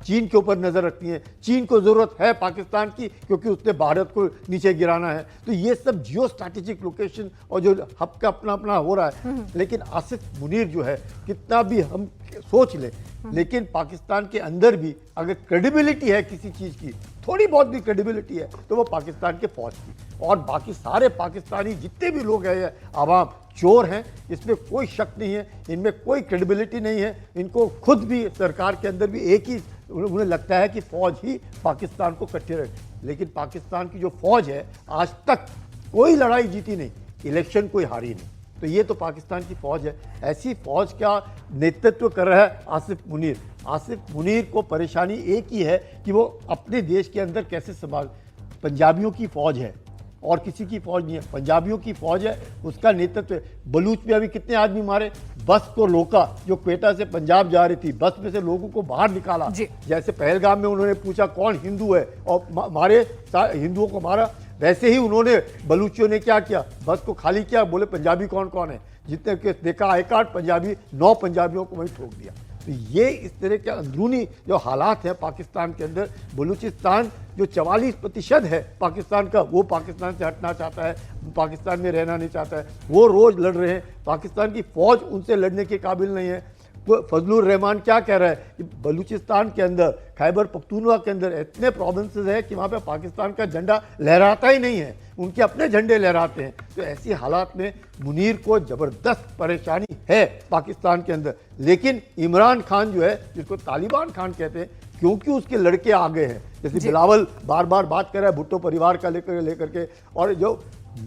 चीन के ऊपर नज़र रखनी है। चीन को ज़रूरत है पाकिस्तान की, क्योंकि उसने भारत को नीचे गिराना है। तो ये सब जियो स्ट्रैटेजिक लोकेशन और जो हब का अपना अपना हो रहा है। लेकिन आसिफ मुनीर जो है, कितना भी हम सोच ले, लेकिन पाकिस्तान के अंदर भी अगर क्रेडिबिलिटी है किसी चीज़ की, थोड़ी बहुत भी क्रेडिबिलिटी है, तो वो पाकिस्तान के फौज की। और बाकी सारे पाकिस्तानी जितने भी लोग हैं, आवाम चोर हैं, इसमें कोई शक नहीं है, इनमें कोई क्रेडिबिलिटी नहीं है। इनको खुद भी सरकार के अंदर भी एक ही उन्हें लगता है कि फौज ही पाकिस्तान को कट्टे रखे। लेकिन पाकिस्तान की जो फौज है, आज तक कोई लड़ाई जीती नहीं, इलेक्शन कोई हारी नहीं। तो ये तो पाकिस्तान की फौज है। ऐसी फौज का नेतृत्व कर रहा है आसिफ मुनीर। आसिफ मुनीर को परेशानी एक ही है कि वो अपने देश के अंदर कैसे संभाल। पंजाबियों की फौज है और किसी की फौज नहीं है, पंजाबियों की फौज है, उसका नेतृत्व। बलूच में अभी कितने आदमी मारे? बस को रोका जो क्वेटा से पंजाब जा रही थी, बस में से लोगों को बाहर निकाला। जैसे पहलगाम में उन्होंने पूछा कौन हिंदू है और मारे, हिंदुओं को मारा, वैसे ही उन्होंने बलूचियों ने क्या किया? बस को खाली किया, बोले पंजाबी कौन कौन है, जितने के देखा आई कार्ड पंजाबी, 9 पंजाबियों को वहीं ठोक दिया। तो ये इस तरह के अंदरूनी जो हालात हैं पाकिस्तान के अंदर। बलूचिस्तान जो 44% है पाकिस्तान का, वो पाकिस्तान से हटना चाहता है, पाकिस्तान में रहना नहीं चाहता है। वो रोज़ लड़ रहे हैं, पाकिस्तान की फ़ौज उनसे लड़ने के काबिल नहीं है। तो फजलुर रहमान क्या कह रहा है कि बलूचिस्तान के अंदर, खैबर पख्तूनवा के अंदर इतने प्रोविंसेस हैं कि वहाँ पे पाकिस्तान का झंडा लहराता ही नहीं है, उनके अपने झंडे लहराते हैं। तो ऐसी हालात में मुनीर को ज़बरदस्त परेशानी है पाकिस्तान के अंदर। लेकिन इमरान खान जो है, जिसको तालिबान खान कहते हैं, क्योंकि उसके लड़के आ गए हैं, जैसे बिलावल बार बार बात कर रहा है भुट्टो परिवार का लेकर के, और जो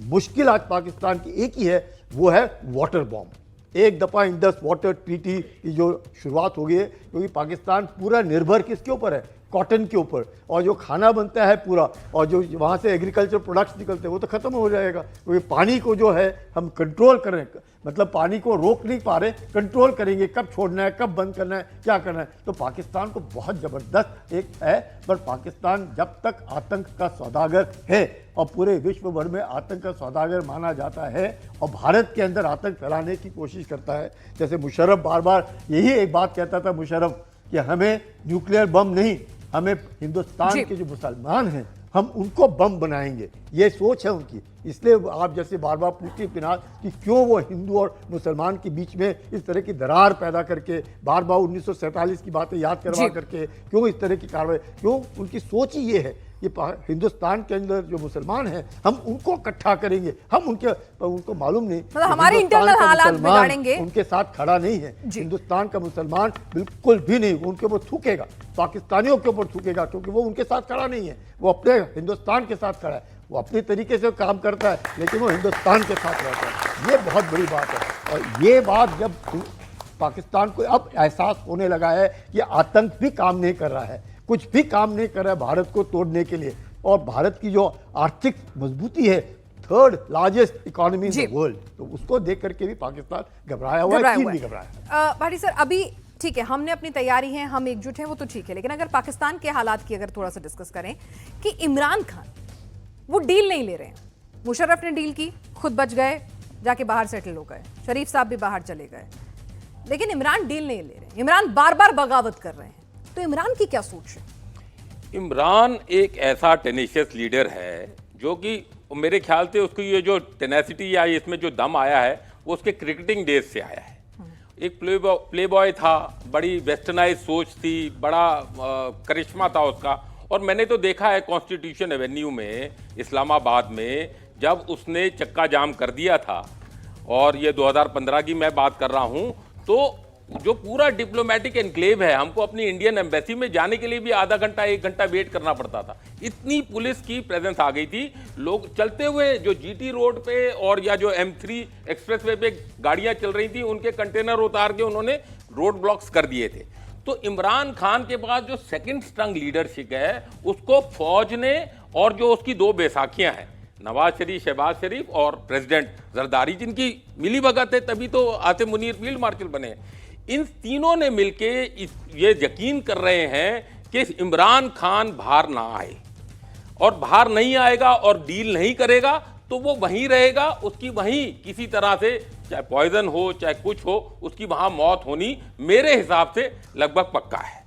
मुश्किल आज पाकिस्तान की एक ही है, वो है वाटर बॉम्ब। एक दफ़ा इंडस वाटर ट्रीटी की जो शुरुआत हो गई है, क्योंकि पाकिस्तान पूरा निर्भर किसके ऊपर है? कॉटन के ऊपर। और जो खाना बनता है पूरा, और जो वहाँ से एग्रीकल्चर प्रोडक्ट्स निकलते हैं, वो तो ख़त्म हो जाएगा। क्योंकि पानी को जो है हम कंट्रोल कर रहे हैं, मतलब पानी को रोक नहीं पा रहे, कंट्रोल करेंगे, कब छोड़ना है, कब बंद करना है, क्या करना है। तो पाकिस्तान को बहुत ज़बरदस्त एक है, पर पाकिस्तान जब तक आतंक का सौदागर है और पूरे विश्व भर में आतंक का सौदागर माना जाता है और भारत के अंदर आतंक फैलाने की कोशिश करता है, जैसे मुशर्रफ बार बार यही एक बात कहता था मुशर्रफ कि हमें न्यूक्लियर बम नहीं, हमें हिंदुस्तान के जो मुसलमान हैं, हम उनको बम बनाएंगे, ये सोच है उनकी। इसलिए आप जैसे बार बार पूछते पिनाज कि क्यों वो हिंदू और मुसलमान के बीच में इस तरह की दरार पैदा करके बार बार 1947 की बातें याद करवा करके क्यों इस तरह की कार्रवाई, क्यों? उनकी सोच ही ये है कि हिंदुस्तान के अंदर जो मुसलमान हैं हम उनको इकट्ठा करेंगे, हम उनको मालूम नहीं, मतलब हमारी इंटरनल हालात बिगाड़ेंगे, उनके साथ खड़ा नहीं है। हिंदुस्तान का मुसलमान बिल्कुल भी नहीं, उनके ऊपर थूकेगा, पाकिस्तानियों के ऊपर थूकेगा, क्योंकि वो उनके साथ खड़ा नहीं है, वो अपने हिंदुस्तान के साथ खड़ा है, वो अपनी तरीके से काम करता है लेकिन वो हिंदुस्तान के साथ रहता है। ये बहुत बड़ी बात है। और ये बात जब पाकिस्तान को अब एहसास होने लगा है कि आतंक भी काम नहीं कर रहा है, कुछ भी काम नहीं कर रहा है भारत को तोड़ने के लिए, और भारत की जो आर्थिक मजबूती है, 3rd largest economy in the world, तो उसको देख करके भी पाकिस्तान घबराया हुआ है, चीन भी घबराया है। भाटी सर, अभी ठीक है, हमने अपनी तैयारी है, हम एकजुट हैं, वो तो ठीक है, लेकिन अगर पाकिस्तान के हालात की अगर थोड़ा सा डिस्कस करें कि इमरान खान वो डील नहीं ले रहे हैं। मुशर्रफ ने डील की, खुद बच गए, जाके बाहर सेटल हो गए, शरीफ साहब भी बाहर चले गए, लेकिन इमरान डील नहीं ले रहे, इमरान बार बार बगावत कर रहे हैं। तो इमरान की क्या सोच है? इमरान एक ऐसा टेनेशियस लीडर है जो कि मेरे ख्याल से उसकी ये जो टेनेसिटी या इसमें जो दम आया है वो उसके क्रिकेटिंग डेज से आया है। एक प्ले बॉय था, बड़ी वेस्टर्नाइज सोच थी, बड़ा करिश्मा था उसका। और मैंने तो देखा है कॉन्स्टिट्यूशन एवेन्यू में इस्लामाबाद में जब उसने चक्का जाम कर दिया था, और ये 2015 की मैं बात कर रहा हूँ, तो जो पूरा डिप्लोमेटिक एनक्लेव है, हमको अपनी इंडियन एम्बेसी में जाने के लिए भी आधा घंटा 1 घंटा वेट करना पड़ता था। इतनी पुलिस की प्रेजेंस आ गई थी। लोग चलते हुए जो जीटी रोड पे और या जो M3 एक्सप्रेसवे पे गाड़ियां चल रही थी, उनके कंटेनर उतार के उन्होंने रोड ब्लॉक्स कर दिए थे। तो इमरान खान के पास जो सेकंड स्ट्रंग लीडरशिप है, उसको फौज ने, और जो उसकी 2 बैसाखियां हैं, नवाज शरीफ, शहबाज शरीफ और प्रेसिडेंट जरदारी, जिनकी मिली भगत है, तभी तो आसिम मुनीर फील्ड मार्शल बने हैं, इन तीनों ने मिलके ये यकीन कर रहे हैं कि इमरान खान बाहर ना आए, और बाहर नहीं आएगा और डील नहीं करेगा तो वो वहीं रहेगा, उसकी वहीं किसी तरह से चाहे पॉइजन हो चाहे कुछ हो, उसकी वहां मौत होनी मेरे हिसाब से लगभग पक्का है।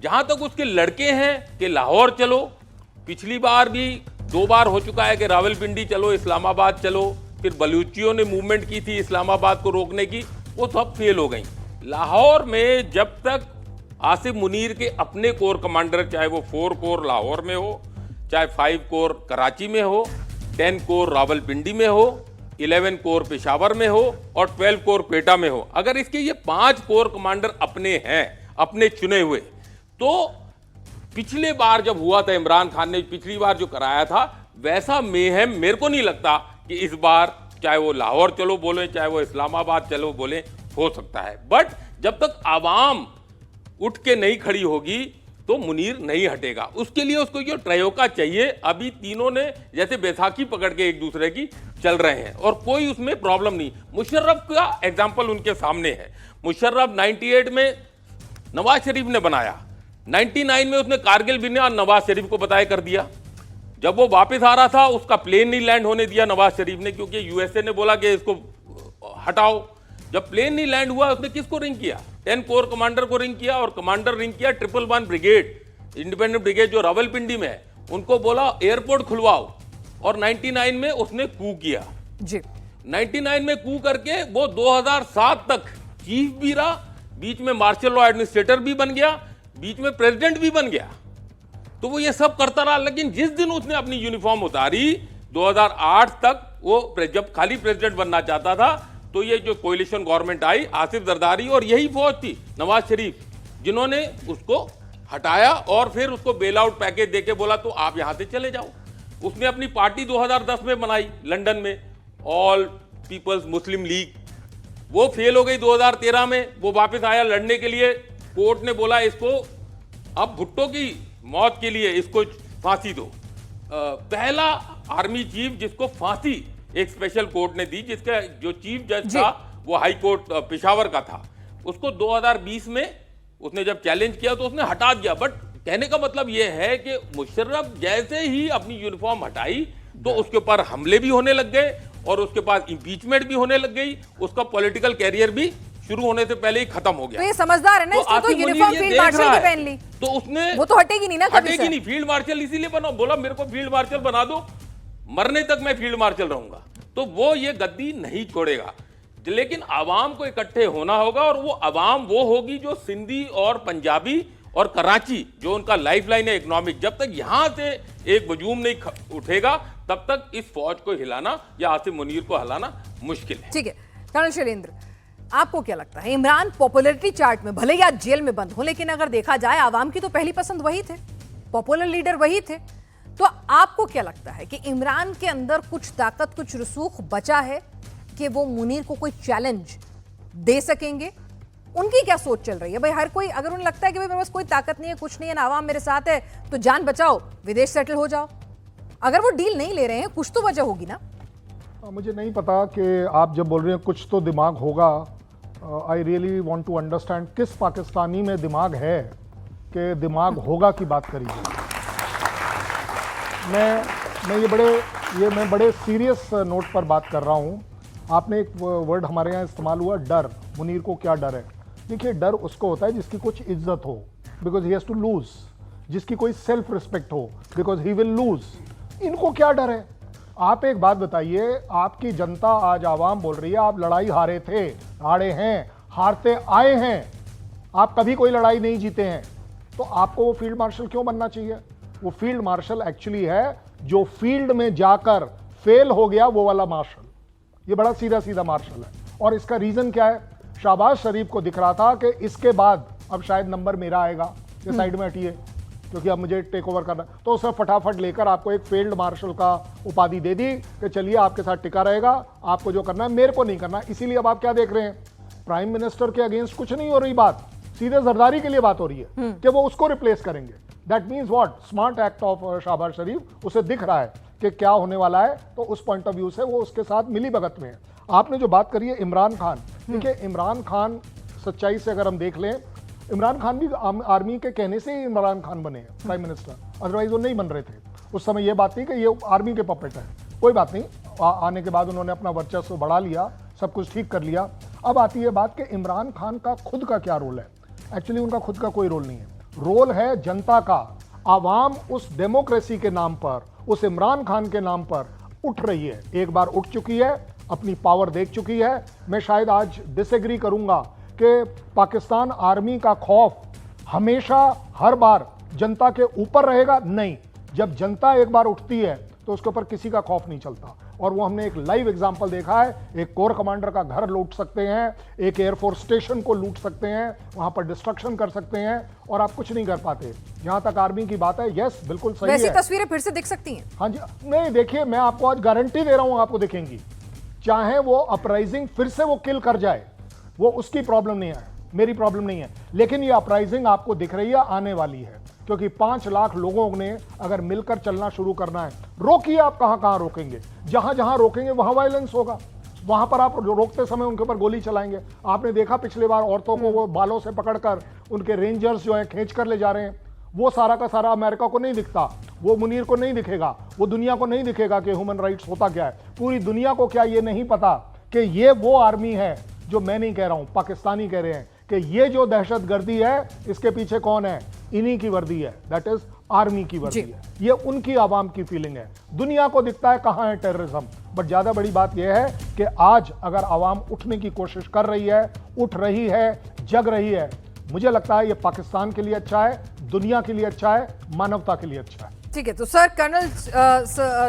जहां तक उसके लड़के हैं कि लाहौर चलो, पिछली बार भी 2 बार हो चुका है कि रावलपिंडी चलो, इस्लामाबाद चलो, फिर बलूचियों ने मूवमेंट की थी इस्लामाबाद को रोकने की, वो सब फेल हो गई। लाहौर में जब तक आसिम मुनीर के अपने कोर कमांडर, चाहे वो 4 कोर लाहौर में हो, चाहे 5 कोर कराची में हो, 10 कोर रावलपिंडी में हो, 11 कोर पेशावर में हो और 12 कोर क्वेटा में हो, अगर इसके ये 5 कोर कमांडर अपने हैं, अपने चुने हुए, तो पिछले बार जब हुआ था, इमरान खान ने पिछली बार जो कराया था, वैसा मेहम मेरे को नहीं लगता कि इस बार, चाहे वो लाहौर चलो बोले, चाहे वो इस्लामाबाद चलो बोले, हो सकता है। बट जब तक आवाम उठ के नहीं खड़ी होगी तो मुनीर नहीं हटेगा। उसके लिए उसको जो ट्रयोका चाहिए, अभी तीनों ने जैसे बैसाखी पकड़ के एक दूसरे की चल रहे हैं और कोई उसमें प्रॉब्लम नहीं। मुशर्रफ का एग्जाम्पल उनके सामने है। मुशर्रफ 98 में नवाज शरीफ ने बनाया, 99 में उसने कारगिल भी और नवाज शरीफ को बताया कर दिया। जब वो वापस आ रहा था, उसका प्लेन नहीं लैंड होने दिया नवाज शरीफ ने, क्योंकि यूएसए ने बोला कि इसको हटाओ। जब प्लेन नहीं लैंड हुआ, उसने किसको रिंग किया? 10 कोर कमांडर को रिंग किया, और कमांडर रिंग किया 111 ब्रिगेड, इंडिपेंडेंट ब्रिगेड जो रावलपिंडी में है, उनको बोला एयरपोर्ट खुलवाओ। और 99 में उसने कू किया जी। 99 में कू करके वो 2007 तक चीफ भी रहा, बीच में मार्शल लॉ एडमिनिस्ट्रेटर भी बन गया, बीच में प्रेसिडेंट भी बन गया। तो वो ये सब करता रहा, लेकिन जिस दिन उसने अपनी यूनिफॉर्म उतारी 2008 तक, वो जब खाली प्रेसिडेंट बनना चाहता था, तो ये जो कोalition गवर्नमेंट आई, आसिफ जरदारी और यही फौज थी, नवाज शरीफ, जिन्होंने उसको हटाया और फिर उसको बेल आउट पैकेज देके बोला तो आप यहां से चले जाओ। उसने अपनी पार्टी 2010 में बनाई लंदन में, ऑल पीपल्स मुस्लिम लीग, वो फेल हो गई 2013 में। वो वापस आया लड़ने के लिए, कोर्ट ने बोला इसको अब भुट्टो की मौत के लिए इसको फांसी दो। पहला आर्मी चीफ जिसको फांसी एक स्पेशल कोर्ट ने दी, जिसका जो चीफ जज था वो हाई कोर्ट पेशावर का था, उसको 2020 में उसने जब चैलेंज किया तो उसने हटा दिया। बट कहने का मतलब यह है कि मुशर्रफ जैसे ही अपनी यूनिफॉर्म हटाई तो उसके ऊपर हमले भी होने लग गए और उसके पास इंपीचमेंट भी होने लग गई, उसका पॉलिटिकल कैरियर भी शुरू होने से पहले ही खत्म हो गया। तो ये समझदार है ना, इसने तो आसिफ मुनीर यूनिफॉर्म ये फील्ड देख मार्शल रहा की है, पहन ली, तो उसने वो तो हटेगी नहीं ना कभी हटेगी से। नहीं। फील्ड मार्शल इसीलिए बना, बोला मेरे को फील्ड मार्शल बना दो, मरने तक मैं फील्ड मार्शल रहूंगा। तो वो ये गद्दी नहीं छोड़ेगा, लेकिन आवाम को इकट्ठे होना होगा, और वो आवाम वो होगी जो सिंधी और पंजाबी और कराची जो उनका लाइफलाइन है इकोनॉमिक, जब तक यहां से एक वजूम नहीं उठेगा तब तक इस फौज को हिलाना या आसिफ मुनीर को हिलाना मुश्किल है। ठीक है कर्नल शैलेंद्र, आपको क्या लगता है इमरान पॉपुलैरिटी चार्ट में भले ही आज जेल में बंद हो, लेकिन अगर देखा जाए आवाम की तो पहली पसंद वही थे, पॉपुलर लीडर वही थे, तो आपको क्या लगता है कि इमरान के अंदर कुछ ताकत, कुछ रसूख बचा है कि वो मुनीर को कोई चैलेंज दे सकेंगे? उनकी क्या सोच चल रही है? भाई हर कोई, अगर उन्हें लगता है कि भाई मेरे पास कोई ताकत नहीं है, कुछ नहीं है ना, आवाम मेरे साथ है, तो जान बचाओ, विदेश सेटल हो जाओ। अगर वो डील नहीं ले रहे हैं, कुछ तो वजह होगी ना। मुझे नहीं पता कि आप जब बोल रहे हैं कुछ तो दिमाग होगा, I really want to understand किस पाकिस्तानी में दिमाग है कि दिमाग होगा की बात करिए। मैं बड़े सीरियस नोट पर बात कर रहा हूँ। आपने एक वर्ड हमारे यहाँ इस्तेमाल हुआ, डर। मुनीर को क्या डर है? देखिए, डर उसको होता है जिसकी कुछ इज्जत हो, because he has to lose, जिसकी कोई सेल्फ रिस्पेक्ट हो, बिकॉज ही विल लूज। इनको क्या डर है? आप एक बात बताइए, आपकी जनता आज आवाम बोल रही है आप लड़ाई हारे थे, हारे हैं, हारते आए हैं, आप कभी कोई लड़ाई नहीं जीते हैं, तो आपको वो फील्ड मार्शल क्यों बनना चाहिए? वो फील्ड मार्शल एक्चुअली है जो फील्ड में जाकर फेल हो गया, वो वाला मार्शल। ये बड़ा सीधा सीधा मार्शल है। और इसका रीजन क्या है? शहबाज शरीफ को दिख रहा था कि इसके बाद अब शायद नंबर मेरा आएगा, ये साइड में हटिए क्योंकि अब मुझे टेक ओवर करना, तो उसने फटाफट लेकर आपको एक फील्ड मार्शल का उपाधि दे दी कि चलिए आपके साथ टिका रहेगा, आपको जो करना है मेरे को नहीं करना। इसीलिए अब आप क्या देख रहे हैं, प्राइम मिनिस्टर के अगेंस्ट कुछ नहीं हो रही बात, सीधे जरदारी के लिए बात हो रही है कि वो उसको रिप्लेस करेंगे। That means what? Smart act of Shahbaz Sharif. उसे दिख रहा है कि क्या होने वाला है, तो उस पॉइंट ऑफ व्यू से वो उसके साथ मिली भगत में है। आपने जो बात करी है इमरान खान, देखिए इमरान खान सच्चाई से अगर हम देख लें, इमरान खान भी आर्मी के कहने से ही इमरान खान बने हैं प्राइम मिनिस्टर, अदरवाइज वो नहीं बन रहे थे। उस समय ये बात थी कि ये आर्मी के पपेट है। कोई बात नहीं, आने के बाद उन्होंने अपना वर्चस्व बढ़ा लिया, सब कुछ ठीक कर लिया। अब आती है बात कि इमरान खान का खुद का क्या रोल है। एक्चुअली उनका खुद का कोई रोल नहीं है, रोल है जनता का। आवाम उस डेमोक्रेसी के नाम पर, उस इमरान खान के नाम पर उठ रही है, एक बार उठ चुकी है, अपनी पावर देख चुकी है। मैं शायद आज डिसएग्री करूंगा कि पाकिस्तान आर्मी का खौफ हमेशा हर बार जनता के ऊपर रहेगा, नहीं। जब जनता एक बार उठती है तो उसके ऊपर किसी का खौफ नहीं चलता, और वो हमने एक लाइव एग्जांपल देखा है। एक कोर कमांडर का घर लूट सकते हैं, एक एयरफोर्स स्टेशन को लूट सकते हैं, वहां पर डिस्ट्रक्शन कर सकते हैं, और आप कुछ नहीं कर पाते। जहां तक आर्मी की बात है, यस बिल्कुल सही है। वैसी तस्वीरें फिर से दिख सकती हैं। हाँ जी, नहीं देखिए, मैं आपको आज गारंटी दे रहा हूं, आपको दिखेंगी। चाहे वो अपराइजिंग फिर से वो किल कर जाए, वो उसकी प्रॉब्लम नहीं है, मेरी प्रॉब्लम नहीं है, लेकिन ये अपराइजिंग आपको दिख रही है, आने वाली है। क्योंकि 5 लाख लोगों ने अगर मिलकर चलना शुरू करना है, रोकिए आप कहां कहां रोकेंगे, जहां जहां रोकेंगे वहां वायलेंस होगा, वहां पर आप रोकते समय उनके ऊपर गोली चलाएंगे। आपने देखा पिछले बार औरतों को वो बालों से पकड़कर उनके रेंजर्स जो है खींच कर ले जा रहे हैं। वो सारा का सारा अमेरिका को नहीं दिखता, वो मुनीर को नहीं दिखेगा, वो दुनिया को नहीं दिखेगा कि ह्यूमन राइट्स होता क्या है। पूरी दुनिया को क्या ये नहीं पता कि ये वो आर्मी है जो मैं नहीं कह रहा हूं, पाकिस्तानी कह रहे हैं कि ये जो दहशतगर्दी है इसके पीछे कौन है, इन्हीं की वर्दी है, दैट इज आर्मी की वर्दी है। ये उनकी आवाम की फीलिंग है। दुनिया को दिखता है कहां है टेररिज्म, बट ज्यादा बड़ी बात यह है कि आज अगर आवाम उठने की कोशिश कर रही है, उठ रही है, जग रही है, मुझे लगता है ये पाकिस्तान के लिए अच्छा है, दुनिया के लिए अच्छा है, मानवता के लिए अच्छा है। ठीक है, तो सर कर्नल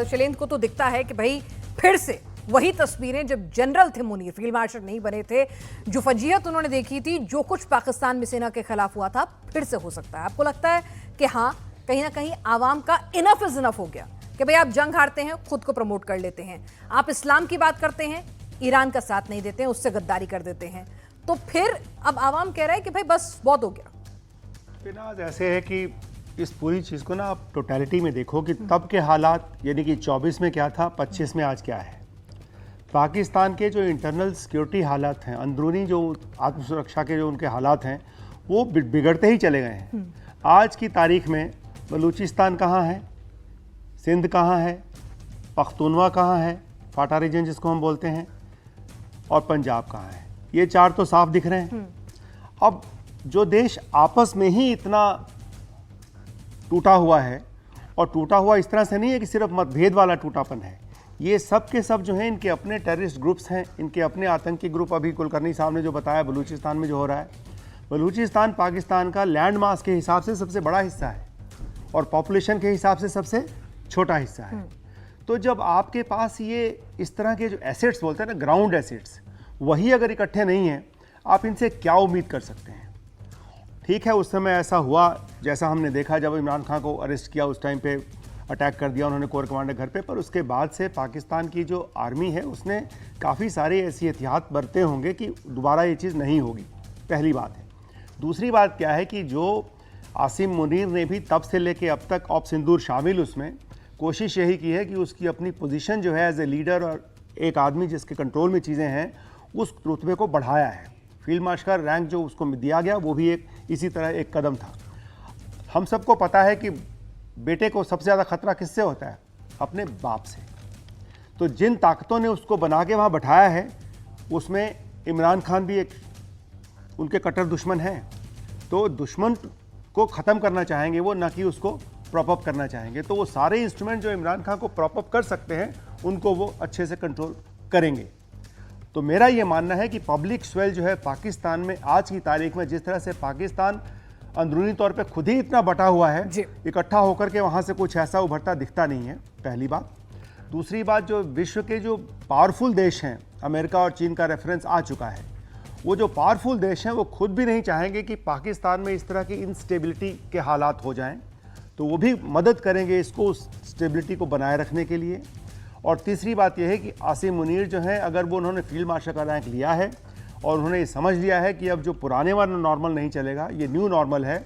शैलेंद्र को तो दिखता है कि भाई फिर से वही तस्वीरें जब जनरल थे मुनीर, फील्ड मार्शल नहीं बने थे, जो फजीहत उन्होंने देखी थी, जो कुछ पाकिस्तान में सेना के खिलाफ हुआ था, फिर से हो सकता है। आपको लगता है कि हाँ, कहीं ना कहीं आवाम का इनफ इज इनफ हो गया कि भाई आप जंग हारते हैं, खुद को प्रमोट कर लेते हैं, आप इस्लाम की बात करते हैं, ईरान का साथ नहीं देते हैं, उससे गद्दारी कर देते हैं, तो फिर अब आवाम कह रहा है कि भाई बस बहुत हो गया। फिनाज ऐसे है कि इस पूरी चीज़ को ना आप टोटलिटी में देखो कि तब के हालात, यानी कि 24 में क्या था, 25 में आज क्या है। पाकिस्तान के जो इंटरनल सिक्योरिटी हालात हैं, अंदरूनी जो आत्मसुरक्षा के जो उनके हालात हैं, वो बिगड़ते ही चले गए हैं। आज की तारीख में बलूचिस्तान कहाँ है, सिंध कहाँ है, पख्तूनवा कहाँ है, फाटा रीजन जिसको हम बोलते हैं, और पंजाब कहाँ है। ये 4 तो साफ दिख रहे हैं। अब जो देश आपस में ही इतना टूटा हुआ है, और टूटा हुआ इस तरह से नहीं है कि सिर्फ मतभेद वाला टूटापन है, ये सब के सब जो हैं इनके अपने टेररिस्ट ग्रुप्स हैं, इनके अपने आतंकी ग्रुप। अभी कुलकर्णी साहब ने जो बताया बलूचिस्तान में जो हो रहा है, बलूचिस्तान पाकिस्तान का लैंड मास के हिसाब से सबसे बड़ा हिस्सा है और पॉपुलेशन के हिसाब से सबसे छोटा हिस्सा है। तो जब आपके पास ये इस तरह के जो एसेट्स बोलते हैं ना, ग्राउंड एसेट्स, वही अगर इकट्ठे नहीं हैं, आप इनसे क्या उम्मीद कर सकते हैं? ठीक है, उस समय ऐसा हुआ जैसा हमने देखा, जब इमरान खान को अरेस्ट किया उस टाइम पे अटैक कर दिया उन्होंने कोर कमांडर घर पे, पर उसके बाद से पाकिस्तान की जो आर्मी है उसने काफ़ी सारे ऐसी एहतियात बरते होंगे कि दोबारा ये चीज़ नहीं होगी, पहली बात है। दूसरी बात क्या है कि जो आसिम मुनीर ने भी तब से लेके अब तक, ऑप सिंदूर शामिल, उसमें कोशिश यही की है कि उसकी अपनी पोजीशन जो है एज ए लीडर और एक आदमी जिसके कंट्रोल में चीज़ें हैं, उस रुतबे को बढ़ाया है। फील्ड मार्शल रैंक जो उसको दिया गया वो भी एक इसी तरह एक कदम था। हम सबको पता है कि बेटे को सबसे ज़्यादा खतरा किससे होता है? अपने बाप से। तो जिन ताकतों ने उसको बना के वहाँ बैठाया है, उसमें इमरान खान भी एक उनके कट्टर दुश्मन हैं। तो दुश्मन को ख़त्म करना चाहेंगे वो, ना कि उसको प्रॉप अप करना चाहेंगे। तो वो सारे इंस्ट्रूमेंट जो इमरान खान को प्रॉप अप कर सकते हैं, उनको वो अच्छे से कंट्रोल करेंगे। तो मेरा ये मानना है कि पब्लिक स्वेल जो है पाकिस्तान में आज की तारीख में, जिस तरह से पाकिस्तान अंदरूनी तौर पे खुद ही इतना बटा हुआ है, इकट्ठा होकर के वहाँ से कुछ ऐसा उभरता दिखता नहीं है, पहली बात। दूसरी बात, जो विश्व के जो पावरफुल देश हैं, अमेरिका और चीन का रेफरेंस आ चुका है, वो जो पावरफुल देश हैं वो खुद भी नहीं चाहेंगे कि पाकिस्तान में इस तरह की इंस्टेबिलिटी के हालात हो जाएं, तो वो भी मदद करेंगे इसको, उस स्टेबिलिटी को बनाए रखने के लिए। और तीसरी बात यह है कि आसिम मुनीर जो है, अगर वो उन्होंने फील्ड मार्शल का रैंक लिया है और उन्होंने ये समझ लिया है कि अब जो पुराने वाला नॉर्मल नहीं चलेगा, ये न्यू नॉर्मल है,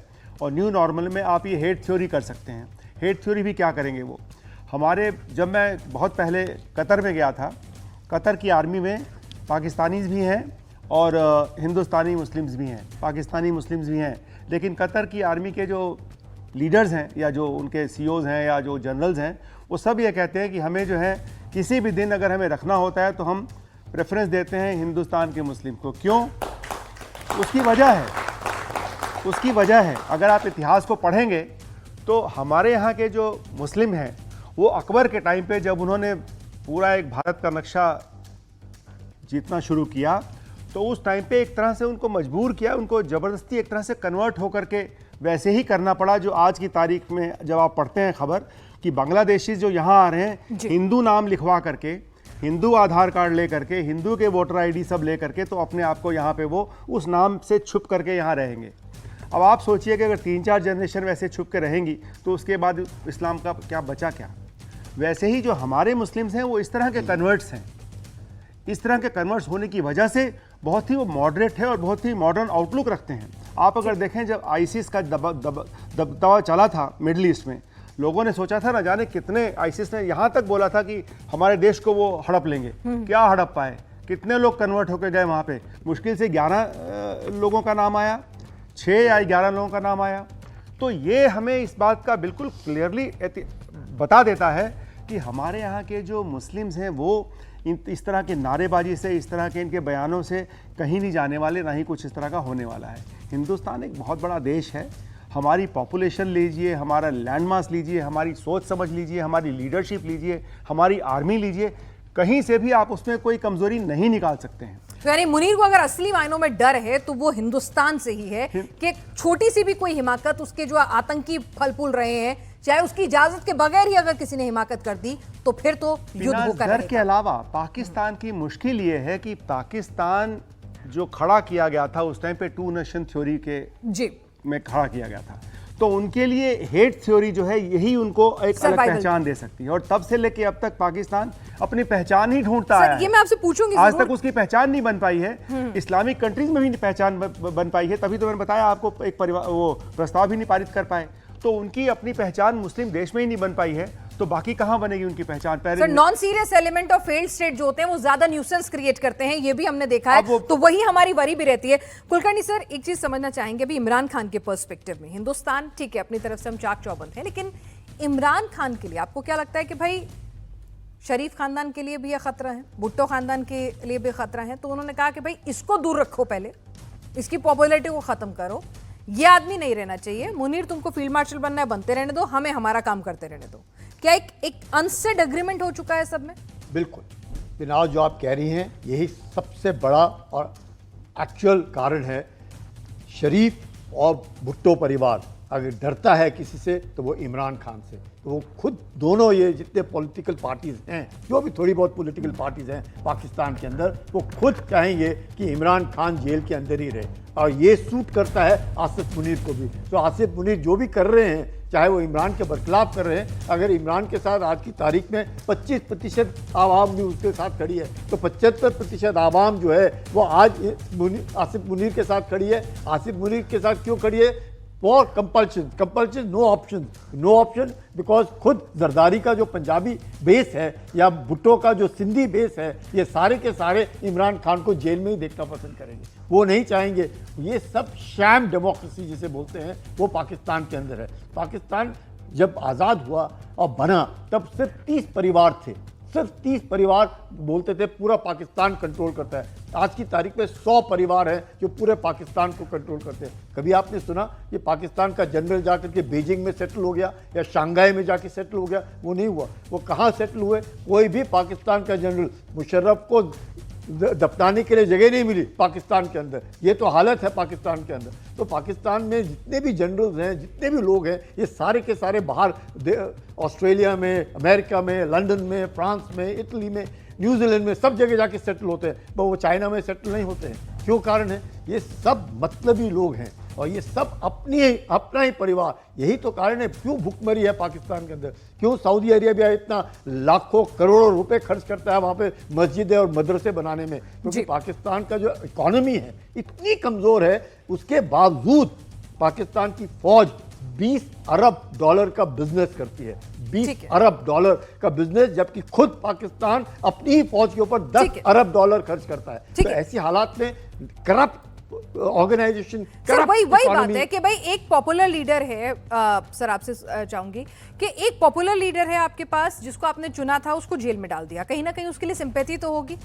और न्यू नॉर्मल में आप ये हेट थ्योरी कर सकते हैं। हेट थ्योरी भी क्या करेंगे वो? हमारे, जब मैं बहुत पहले कतर में गया था, कतर की आर्मी में पाकिस्तानीज़ भी हैं और हिंदुस्तानी मुस्लिम्स भी हैं, पाकिस्तानी मुस्लिम्स भी हैं। लेकिन कतर की आर्मी के जो लीडर्स हैं या जो उनके सीईओज़ हैं या जो जनरल्स हैं, वो सब ये कहते हैं कि हमें जो है किसी भी दिन अगर हमें रखना होता है तो हम प्रेफरेंस देते हैं हिंदुस्तान के मुस्लिम को। क्यों? उसकी वजह है, अगर आप इतिहास को पढ़ेंगे तो हमारे यहाँ के जो मुस्लिम हैं, वो अकबर के टाइम पे जब उन्होंने पूरा एक भारत का नक्शा जीतना शुरू किया, तो उस टाइम पे एक तरह से उनको मजबूर किया, उनको ज़बरदस्ती एक तरह से कन्वर्ट होकर के वैसे ही करना पड़ा। जो आज की तारीख में जब आप पढ़ते हैं खबर कि बांग्लादेशी जो यहाँ आ रहे हैं, हिंदू नाम लिखवा करके, हिंदू आधार कार्ड ले करके, हिंदू के वोटर आईडी सब ले करके, तो अपने आप को यहाँ पे वो उस नाम से छुप करके यहाँ रहेंगे। अब आप सोचिए कि अगर 3-4 जनरेशन वैसे छुप के रहेंगी तो उसके बाद इस्लाम का क्या बचा क्या? वैसे ही जो हमारे मुस्लिम्स हैं वो इस तरह के कन्वर्ट्स हैं। इस तरह के कन्वर्ट्स होने की वजह से बहुत ही वो मॉडरेट है और बहुत ही मॉडर्न आउटलुक रखते हैं। आप अगर देखें, जब आईसिस का दबदबा चला था मिडल ईस्ट में, लोगों ने सोचा था, ना जाने कितने, आईसिस ने यहाँ तक बोला था कि हमारे देश को वो हड़प लेंगे। क्या हड़प पाए? कितने लोग कन्वर्ट होकर गए वहाँ पे? मुश्किल से 11 लोगों का नाम आया, 6 या 11 लोगों का नाम आया। तो ये हमें इस बात का बिल्कुल क्लियरली बता देता है कि हमारे यहाँ के जो मुस्लिम्स हैं वो इस तरह के नारेबाजी से, इस तरह के इनके बयानों से कहीं नहीं जाने वाले, ना ही कुछ इस तरह का होने वाला है। हिंदुस्तान एक बहुत बड़ा देश है, हमारी पॉपुलेशन लीजिए, हमारा लैंडमास लीजिए, हमारी सोच समझ लीजिए, हमारी लीडरशिप लीजिए, हमारी आर्मी लीजिए, कहीं से भी आप उसमें कोई कमजोरी नहीं निकाल सकते हैं। तो यानी मुनीर को अगर असली मायनों में डर है तो वो हिंदुस्तान से ही है कि छोटी सी भी कोई हिमाकत, उसके जो आतंकी फल फूल रहे हैं, चाहे उसकी इजाजत के बगैर ही अगर किसी ने हिमाकत कर दी तो फिर तो युद्ध होकर डर के अलावा पाकिस्तान की मुश्किल ये है कि पाकिस्तान जो खड़ा किया गया था उस टाइम पे 2 नेशन थ्योरी के में खड़ा किया गया था, तो उनके लिए हेट थ्योरी जो है यही उनको एक अलग पहचान दे सकती है। और तब से लेके अब तक पाकिस्तान अपनी पहचान ही ढूंढता है। ये मैं आपसे पूछूंगी, आज तक उसकी पहचान नहीं बन पाई है। इस्लामिक कंट्रीज में भी पहचान बन पाई है, तभी तो मैंने बताया आपको, एक परिवार वो प्रस्ताव भी नहीं पारित कर पाए। तो उनकी अपनी पहचान मुस्लिम देश में ही नहीं बन पाई है, तो बाकी कहां बनेगी उनकी पहचान? Sir, non serious element of failed state जो होते हैं वो ज्यादा न्यूसेंस क्रिएट करते हैं, ये भी हमने देखा है, तो वही हमारी वरी भी रहती है। कुलकर्णी सर, एक चीज समझना चाहेंगे, अभी इमरान खान के पर्सपेक्टिव में हिंदुस्तान ठीक है अपनी तरफ से हम चाक चौबंद हैं, लेकिन इमरान खान के लिए आपको क्या लगता है कि भाई शरीफ खानदान के लिए भी ये खतरा है, भुट्टो खानदान के लिए भी खतरा है। तो उन्होंने कहा कि भाई इसको दूर रखो, पहले इसकी पॉपुलैरिटी को खत्म करो, ये आदमी नहीं रहना चाहिए। मुनीर, तुमको फील्ड मार्शल बनना है, बनते रहने दो, हमें हमारा काम करते रहने दो। क्या एक अनसेड एग्रीमेंट हो चुका है सब में? बिल्कुल बिनाज, जो आप कह रही हैं यही सबसे बड़ा और एक्चुअल कारण है। शरीफ और भुट्टो परिवार अगर डरता है किसी से तो वो इमरान खान से। तो वो खुद दोनों, ये जितने पॉलिटिकल पार्टीज़ हैं, जो भी थोड़ी बहुत पॉलिटिकल पार्टीज़ हैं पाकिस्तान के अंदर, वो खुद चाहेंगे कि इमरान खान जेल के अंदर ही रहे। और ये सूट करता है आसिफ मुनीर को भी। तो आसिफ मुनीर जो भी कर रहे हैं, चाहे वो इमरान के बरखिलाफ कर रहे हैं, अगर इमरान के साथ आज की तारीख में 25% आवाम भी उसके साथ खड़ी है, तो 75% आवाम जो है वो आज आसिफ मुनीर के साथ खड़ी है। आसिफ मुनीर के साथ क्यों खड़ी है? For compulsion, no option because खुद जरदारी का जो पंजाबी बेस है या भुट्टो का जो सिंधी बेस है, ये सारे के सारे इमरान खान को जेल में ही देखना पसंद करेंगे। वो नहीं चाहेंगे। ये सब शैम डेमोक्रेसी जिसे बोलते हैं वो पाकिस्तान के अंदर है। पाकिस्तान जब आज़ाद हुआ और बना तब सिर्फ 30 परिवार थे, सिर्फ 30 परिवार बोलते थे पूरा पाकिस्तान कंट्रोल करता है। आज की तारीख में 100 परिवार हैं जो पूरे पाकिस्तान को कंट्रोल करते हैं। कभी आपने सुना ये पाकिस्तान का जनरल जाकर के बीजिंग में सेटल हो गया या शंघाई में जाके सेटल हो गया? वो नहीं हुआ। वो कहाँ सेटल हुए? कोई भी पाकिस्तान का जनरल, मुशर्रफ को दफनाने के लिए जगह नहीं मिली पाकिस्तान के अंदर। ये तो हालत है पाकिस्तान के अंदर। तो पाकिस्तान में जितने भी जनरल्स हैं, जितने भी लोग हैं, ये सारे के सारे बाहर ऑस्ट्रेलिया में, अमेरिका में, लंदन में, फ्रांस में, इटली में, न्यूजीलैंड में, सब जगह जाके सेटल होते हैं। पर वो चाइना में सेटल नहीं होते हैं। क्यों कारण है? ये सब मतलबी लोग हैं और ये सब अपना ही परिवार। यही तो कारण है क्यों भूखमरी है पाकिस्तान के अंदर, क्यों सऊदी अरेबिया इतना लाखों करोड़ों रुपए खर्च करता है वहाँ पे मस्जिदें और मदरसे बनाने में। क्योंकि पाकिस्तान का जो इकोनॉमी है इतनी कमज़ोर है, उसके बावजूद पाकिस्तान की फौज 20 अरब डॉलर का बिजनेस करती है। 20 अरब डॉलर का बिजनेस, जबकि खुद पाकिस्तान अपनी ही फौज के ऊपर 10 अरब डॉलर खर्च करता है। तो ऐसी हालात में करप्ट ऑर्गेनाइजेशन, सर वही बात है कि भाई एक पॉपुलर लीडर है। सर आपसे चाहूंगी कि एक पॉपुलर लीडर है आपके पास जिसको आपने चुना था, उसको जेल में डाल दिया। कहीं ना कहीं उसके लिए सिंपैथी तो होगी।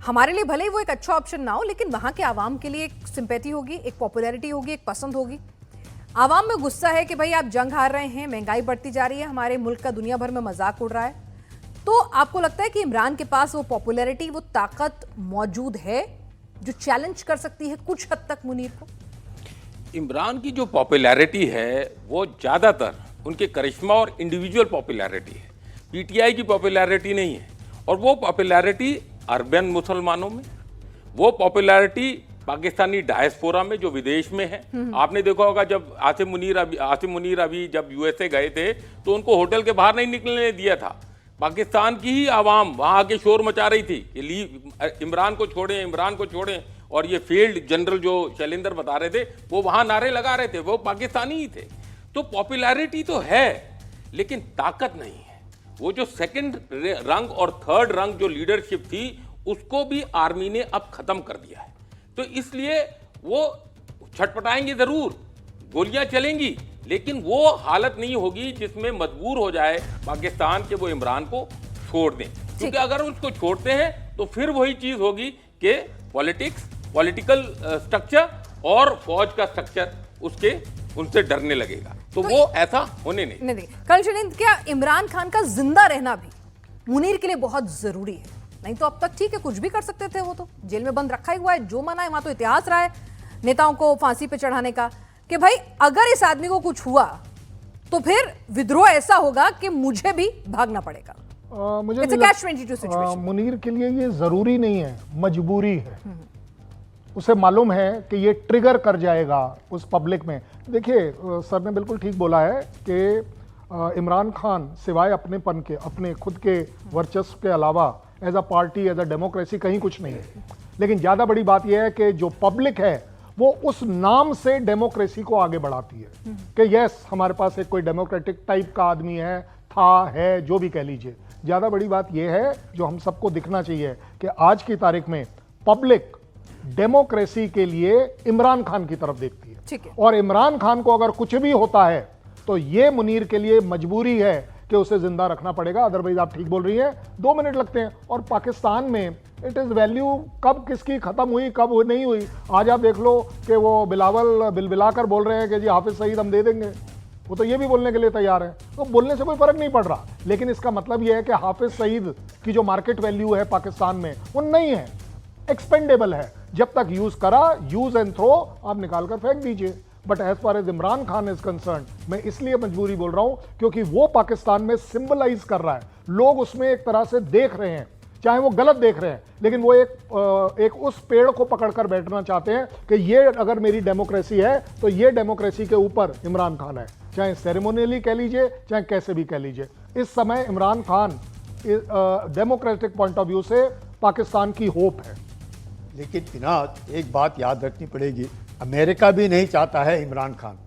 हमारे लिए भले ही वो एक अच्छा ऑप्शन ना हो, लेकिन वहां के आवाम के लिए एक सिंपैथी होगी, एक पॉपुलैरिटी होगी, एक पसंद होगी। आवाम में गुस्सा है कि भाई आप जंग हार रहे हैं, महंगाई बढ़ती जा रही है, हमारे मुल्क का दुनिया भर में मजाक उड़ रहा है। तो आपको लगता है कि इमरान के पास वो पॉपुलैरिटी, वो ताकत मौजूद है जो चैलेंज कर सकती है कुछ हद तक मुनीर को? इमरान की जो पॉपुलैरिटी है वो ज़्यादातर उनके करिश्मा और इंडिविजुअल पॉपुलैरिटी है, पीटीआई की पॉपुलैरिटी नहीं है। और वो पॉपुलैरिटी अर्बन मुसलमानों में, वो पॉपुलैरिटी पाकिस्तानी डायस्पोरा में जो विदेश में है। आपने देखा होगा जब आसिम मुनीर अभी जब यूएसए गए थे तो उनको होटल के बाहर नहीं निकलने दिया था। पाकिस्तान की ही आवाम वहाँ आके शोर मचा रही थी कि इमरान को छोड़ें, इमरान को छोड़ें। और ये फील्ड जनरल जो शैलेंद्र बता रहे थे वो वहाँ नारे लगा रहे थे, वो पाकिस्तानी ही थे। तो पॉपुलैरिटी तो है लेकिन ताकत नहीं है। वो जो सेकंड रंग और थर्ड रंग जो लीडरशिप थी उसको भी आर्मी ने अब खत्म कर दिया है। तो इसलिए वो छटपटाएंगे जरूर, गोलियां चलेंगी, लेकिन वो हालत नहीं होगी जिसमें मजबूर हो जाए पाकिस्तान के वो इमरान को छोड़ दें। क्योंकि अगर उसको छोड़ते हैं तो फिर वही चीज होगी कि पॉलिटिकल स्ट्रक्चर और फौज का स्ट्रक्चर उनसे डरने लगेगा। तो वो ऐसा होने नहीं। कल शैलेंद्र, क्या इमरान खान का जिंदा रहना भी मुनीर के लिए बहुत जरूरी है? नहीं तो अब तक ठीक है, कुछ भी कर सकते थे। वो तो जेल में बंद रखा ही हुआ है, जो मना है वहां तो इतिहास रहा है नेताओं को फांसी पे चढ़ाने का कि भाई अगर इस आदमी को कुछ हुआ तो फिर विद्रोह ऐसा होगा कि मुझे भी भागना पड़ेगा। मुझे It's a catch-22 situation। Munir के लिए ये जरूरी नहीं है, मजबूरी है। उसे मालूम है कि ये ट्रिगर कर जाएगा उस पब्लिक में। देखिए सर ने बिल्कुल ठीक बोला है कि इमरान खान सिवाय अपनेपन के, अपने खुद के वर्चस्व के अलावा as a party, as a democracy कहीं कुछ नहीं है। लेकिन ज़्यादा बड़ी बात यह है कि जो पब्लिक है वो उस नाम से डेमोक्रेसी को आगे बढ़ाती है कि यस हमारे पास एक कोई डेमोक्रेटिक टाइप का आदमी है, जो भी कह लीजिए। ज़्यादा बड़ी बात यह है जो हम सबको दिखना चाहिए कि आज की तारीख में पब्लिक डेमोक्रेसी के लिए इमरान खान की तरफ देखती है। ठीक है। और इमरान खान को अगर कुछ भी होता है तो ये मुनीर के लिए मजबूरी है कि उसे जिंदा रखना पड़ेगा, अदरवाइज आप ठीक बोल रही हैं 2 मिनट लगते हैं। और पाकिस्तान में इट इज़ वैल्यू कब किसकी ख़त्म हुई कब नहीं हुई, आज आप देख लो कि वो बिलावल बिलबिलाकर बोल रहे हैं कि जी हाफिज़ सईद हम दे देंगे, वो तो ये भी बोलने के लिए तैयार है, तो बोलने से कोई फर्क नहीं पड़ रहा। लेकिन इसका मतलब ये है कि हाफिज़ सईद की जो मार्केट वैल्यू है पाकिस्तान में वो नहीं है, एक्सपेंडेबल है। जब तक यूज करा, यूज एंड थ्रो, आप निकाल कर फेंक दीजिए। But as far as Imran Khan is concern, मैं इसलिए मजबूरी बोल रहा हूं क्योंकि वो पाकिस्तान में सिंबलाइज कर रहा है, लोग उसमें एक तरह से देख रहे हैं, चाहे वो गलत देख रहे हैं, लेकिन वो एक उस पेड़ को पकड़कर बैठना चाहते हैं कि ये अगर मेरी डेमोक्रेसी है तो ये डेमोक्रेसी के ऊपर इमरान खान है, चाहे सेरेमोनियली कह लीजिए चाहे कैसे भी कह लीजिए। इस समय Imran Khan democratic point of view से पाकिस्तान की होप है। लेकिन पिनाज एक बात याद रखनी पड़ेगी, अमेरिका भी नहीं चाहता है इमरान खान,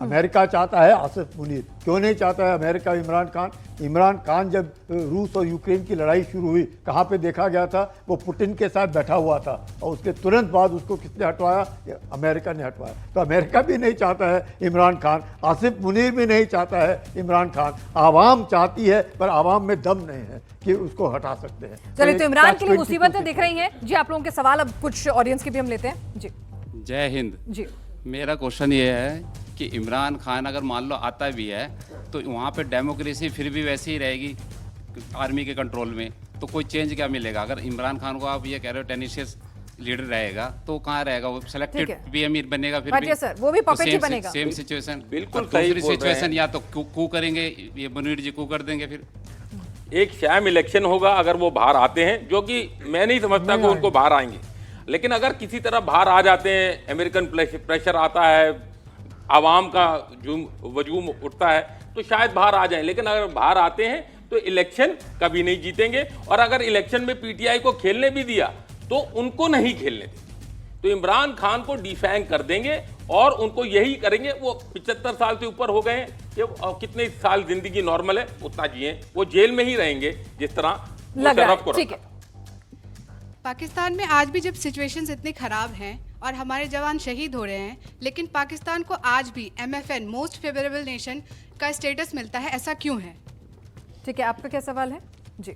अमेरिका चाहता है आसिफ मुनीर। क्यों नहीं चाहता है अमेरिका इमरान खान? इमरान खान जब रूस और यूक्रेन की लड़ाई शुरू हुई, कहाँ पे देखा गया था? वो पुतिन के साथ बैठा हुआ था और उसके तुरंत बाद उसको किसने हटवाया? अमेरिका ने हटवाया। तो अमेरिका भी नहीं चाहता है इमरान खान, आसिफ मुनीर भी नहीं चाहता है इमरान खान, आवाम चाहती है पर आवाम में दम नहीं है कि उसको हटा सकते हैं। चलिए, तो इमरान के लिए मुसीबतें दिख रही हैं जी। आप लोगों के सवाल अब कुछ ऑडियंस के भी हम लेते हैं जी। जय हिंद जी। मेरा क्वेश्चन ये है कि इमरान खान अगर मान लो आता भी है तो वहाँ पे डेमोक्रेसी फिर भी वैसी ही रहेगी आर्मी के कंट्रोल में, तो कोई चेंज क्या मिलेगा? अगर इमरान खान को आप ये कह रहे हो टेनिशियस लीडर रहेगा तो कहाँ रहेगा वो? सिलेक्टेड पीएम बनेगा फिर भी सर, वो भी पपेट ही बनेगा। सेम सिचुएशन, बिल्कुल दूसरी सिचुएशन या तो कू करेंगे, ये मुनीर जी कू कर देंगे, फिर एक शैम इलेक्शन होगा अगर वो बाहर आते हैं, जो कि मैं नहीं समझता कि उनको बाहर आएंगे। लेकिन अगर किसी तरह बाहर आ जाते हैं, अमेरिकन प्रेशर आता है, आवाम का वजूम उठता है, तो शायद बाहर आ जाएं। लेकिन अगर बाहर आते हैं तो इलेक्शन कभी नहीं जीतेंगे, और अगर इलेक्शन में पीटीआई को खेलने भी दिया तो उनको नहीं खेलने देंगे, तो इमरान खान को डिफैंग कर देंगे और उनको यही करेंगे। वो 75 साल से ऊपर हो गए हैं, ये कितने साल जिंदगी नॉर्मल है उतना जिए, वो जेल में ही रहेंगे जिस तरह लग रहा है। ठीक है। पाकिस्तान में आज भी जब सिचुएशंस इतनी ख़राब हैं और हमारे जवान शहीद हो रहे हैं, लेकिन पाकिस्तान को आज भी MFN मोस्ट फेवरेबल नेशन का स्टेटस मिलता है, ऐसा क्यों है? ठीक है, आपका क्या सवाल है जी?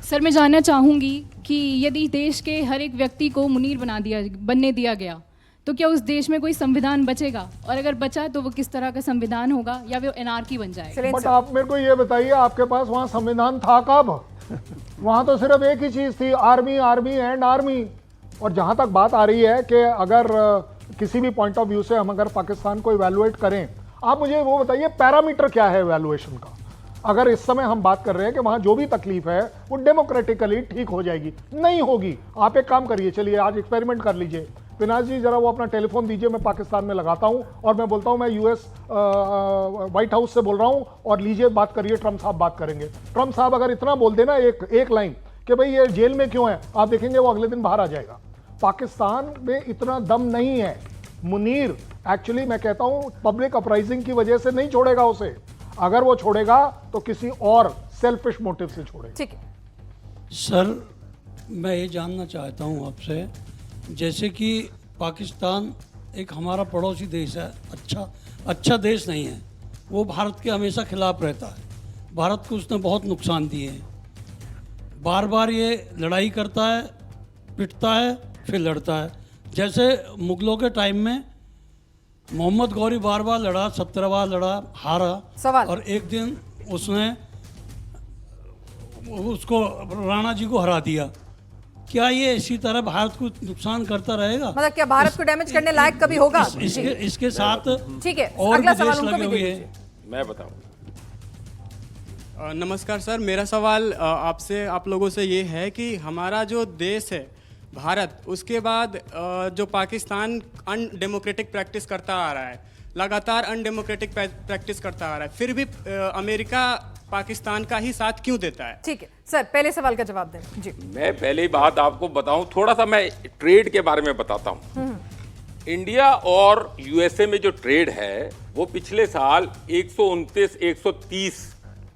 सर, मैं जानना चाहूँगी कि यदि देश के हर एक व्यक्ति को मुनीर बनने दिया गया तो क्या उस देश में कोई संविधान बचेगा? और अगर बचा तो वो किस तरह का संविधान होगा, या वो एनार्की बन जाएगा? बट आप मेरे को ये बताइए, आपके पास वहाँ संविधान था कब? वहाँ तो सिर्फ एक ही चीज़ थी, आर्मी, आर्मी एंड आर्मी। और जहाँ तक बात आ रही है कि अगर किसी भी पॉइंट ऑफ व्यू से हम अगर पाकिस्तान को इवैल्यूएट करें, आप मुझे वो बताइए पैरामीटर क्या है इवैल्यूएशन का? अगर इस समय हम बात कर रहे हैं कि वहाँ जो भी तकलीफ है वो डेमोक्रेटिकली ठीक हो जाएगी, नहीं होगी। आप एक काम करिए, चलिए आज एक्सपेरिमेंट कर लीजिए। पिनाज जी जरा वो अपना टेलीफोन दीजिए, मैं पाकिस्तान में लगाता हूँ और मैं बोलता हूँ मैं US व्हाइट हाउस से बोल रहा हूँ और लीजिए बात करिए, ट्रम्प साहब बात करेंगे। ट्रम्प साहब अगर इतना बोल देना एक लाइन कि भाई ये जेल में क्यों है, आप देखेंगे वो अगले दिन बाहर आ जाएगा। पाकिस्तान में इतना दम नहीं है। मुनीर एक्चुअली मैं कहता हूँ पब्लिक अपराइजिंग की वजह से नहीं छोड़ेगा उसे, अगर वो छोड़ेगा तो किसी और सेल्फिश मोटिव से छोड़ेगा। ठीक है सर, मैं ये जानना चाहता हूँ आपसे, जैसे कि पाकिस्तान एक हमारा पड़ोसी देश है, अच्छा देश नहीं है, वो भारत के हमेशा खिलाफ रहता है, भारत को उसने बहुत नुकसान दिए हैं, बार बार ये लड़ाई करता है, पिटता है, फिर लड़ता है। जैसे मुगलों के टाइम में मोहम्मद गौरी बार बार लड़ा, 17 बार लड़ा, हारा, और एक दिन उसने उसको राणा जी को हरा दिया। क्या ये इसी तरह भारत को नुकसान करता रहेगा? मतलब क्या भारत को डैमेज करने लायक कभी होगा? इसके साथ ठीक है, और अगला भी सवाल देश उनको लगे भी हुए दे हैं। मैं बताऊं। नमस्कार सर, मेरा सवाल आपसे आप लोगों से ये है कि हमारा जो देश है भारत, उसके बाद जो पाकिस्तान अनडेमोक्रेटिक प्रैक्टिस करता आ रहा है, लगातार अनडेमोक्रेटिक प्रैक्टिस करता आ रहा है, फिर भी अमेरिका पाकिस्तान का ही साथ क्यों देता है? ठीक है सर, पहले सवाल का जवाब दें जी। मैं पहले ही बात आपको बताऊं, थोड़ा सा मैं ट्रेड के बारे में बताता हूं। इंडिया और USA में जो ट्रेड है वो पिछले साल 129-130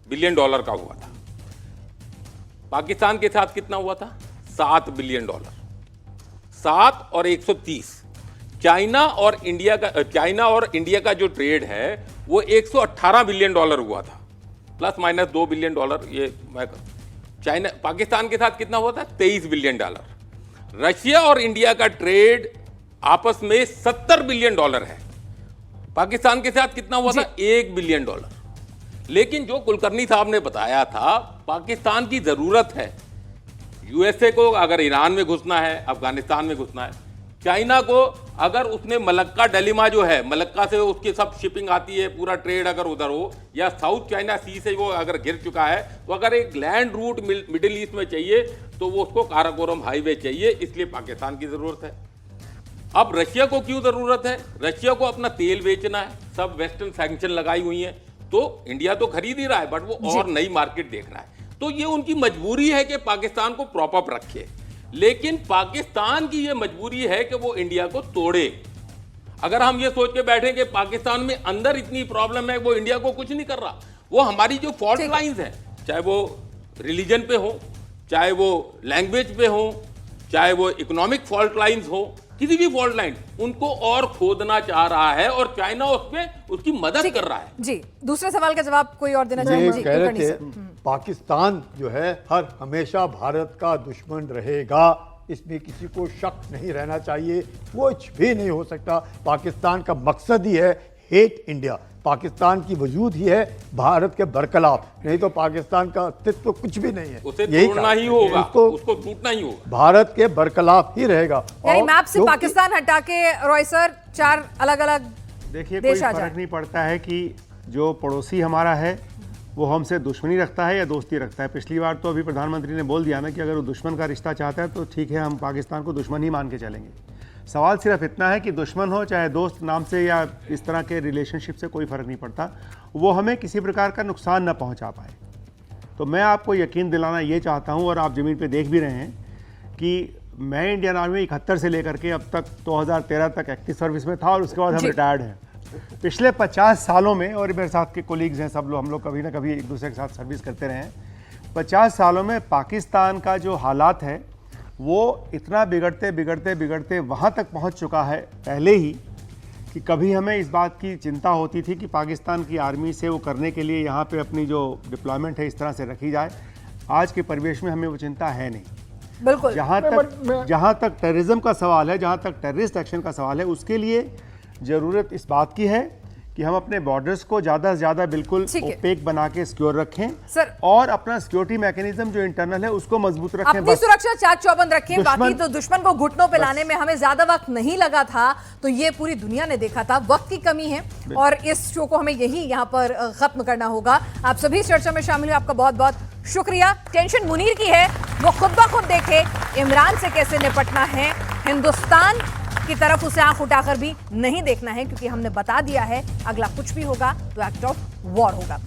बिलियन डॉलर का हुआ था। पाकिस्तान के साथ कितना हुआ था? 7 बिलियन डॉलर। 7 और 130। चाइना और इंडिया का जो ट्रेड है वो 118 बिलियन डॉलर हुआ था। प्लस माइनस $2 बिलियन, ये चाइना पाकिस्तान के साथ कितना हुआ था? $23 बिलियन। रशिया और इंडिया का ट्रेड आपस में $70 बिलियन है। पाकिस्तान के साथ कितना हुआ था? $1 बिलियन। लेकिन जो कुलकर्णी साहब ने बताया था, पाकिस्तान की जरूरत है यूएसए को अगर ईरान में घुसना है, अफगानिस्तान में घुसना है, चाइना को अगर उसने मलक्का डेलिमा जो है, मलक्का से उसकी सब शिपिंग आती है, पूरा ट्रेड अगर उधर हो, या साउथ चाइना सी से वो अगर घिर चुका है, तो अगर एक लैंड रूट मिडिल ईस्ट में चाहिए तो वो उसको काराकोरम हाईवे चाहिए, इसलिए पाकिस्तान की जरूरत है। अब रशिया को क्यों जरूरत है? रशिया को अपना तेल बेचना है, सब वेस्टर्न सैंक्शन लगाई हुई है, तो इंडिया तो खरीद ही रहा है, बट वो और नई मार्केट देख रहा है। तो ये उनकी मजबूरी है कि पाकिस्तान को प्रॉप अप रखे, लेकिन पाकिस्तान की ये मजबूरी है कि वो इंडिया को तोड़े। अगर हम ये सोच के बैठे कि पाकिस्तान में अंदर इतनी प्रॉब्लम है, वो इंडिया को कुछ नहीं कर रहा, वो हमारी जो फॉल्ट लाइंस हैं, चाहे वो रिलीजन पे हो, चाहे वो लैंग्वेज पे हो, चाहे वो इकोनॉमिक फॉल्ट लाइंस हो, किसी भी फॉल्ट लाइन, उनको और खोदना चाह रहा है और चाइना उसमें उसकी मदद कर रहा है। जी, दूसरे सवाल का जवाब कोई और देना ये चाहेंगे? कह रहे थे पाकिस्तान जो है हर हमेशा भारत का दुश्मन रहेगा, इसमें किसी को शक नहीं रहना चाहिए, कुछ भी नहीं हो सकता। पाकिस्तान का मकसद ही है हेट इंडिया, पाकिस्तान की वजूद ही है भारत के बरखलाफ, नहीं तो पाकिस्तान का अस्तित्व कुछ भी नहीं है। उसे तोड़ना ही होगा, उसको टूटना ही होगा, भारत के बरखलाफ ही रहेगा। यानी मैप से पाकिस्तान हटा के रॉय सर 4 अलग अलग देखिए, कोई फर्क नहीं पड़ता है कि जो पड़ोसी हमारा है वो हमसे दुश्मनी रखता है या दोस्ती रखता है। पिछली बार तो अभी प्रधानमंत्री ने बोल दिया ना कि अगर वो दुश्मन का रिश्ता चाहता है तो ठीक है, हम पाकिस्तान को दुश्मन ही मान के चलेंगे। सवाल सिर्फ इतना है कि दुश्मन हो चाहे दोस्त नाम से या इस तरह के रिलेशनशिप से कोई फ़र्क नहीं पड़ता, वो हमें किसी प्रकार का नुकसान न पहुंचा पाए। तो मैं आपको यकीन दिलाना ये चाहता हूं, और आप ज़मीन पे देख भी रहे हैं कि मैं इंडियन आर्मी में 71 से लेकर के अब तक 2013 तक एक्टिव सर्विस में था, और उसके बाद हम रिटायर्ड हैं। पिछले 50 सालों में, और मेरे साथ के कोलीग्स हैं सब लोग, हम लोग कभी ना कभी एक दूसरे के साथ सर्विस करते रहे हैं, 50 सालों में पाकिस्तान का जो हालात है वो इतना बिगड़ते बिगड़ते बिगड़ते वहाँ तक पहुँच चुका है पहले ही, कि कभी हमें इस बात की चिंता होती थी कि पाकिस्तान की आर्मी से वो करने के लिए यहाँ पे अपनी जो डिप्लॉयमेंट है इस तरह से रखी जाए। आज के परिवेश में हमें वो चिंता है नहीं। बिल्कुल। जहाँ तक टेररिज्म का सवाल है, जहाँ तक टेररिस्ट एक्शन का सवाल है, उसके लिए ज़रूरत इस बात की है कि हम अपने बॉर्डर्स को ज़्यादा से ज़्यादा बिल्कुल ओपेक बना के सिक्योर रखें सर, और अपना सिक्योरिटी मैकेनिज्म जो इंटरनल है उसको मजबूत रखें, अपनी सुरक्षा चाक चौबंद रखें। बाकी तो दुश्मन को घुटनों पे लाने में हमें ज्यादा वक्त नहीं लगा था, तो ये पूरी दुनिया ने देखा था, वक्त की कमी है और इस शो को हमें यही यहाँ पर खत्म करना होगा। आप सभी इस चर्चा में शामिल हुए, आपका बहुत बहुत शुक्रिया। टेंशन मुनीर की है, वो खुद ब खुद देखे इमरान से कैसे निपटना है, हिंदुस्तान की तरफ उसे आंख उठाकर भी नहीं देखना है, क्योंकि हमने बता दिया है अगला कुछ भी होगा तो एक्ट ऑफ वॉर होगा।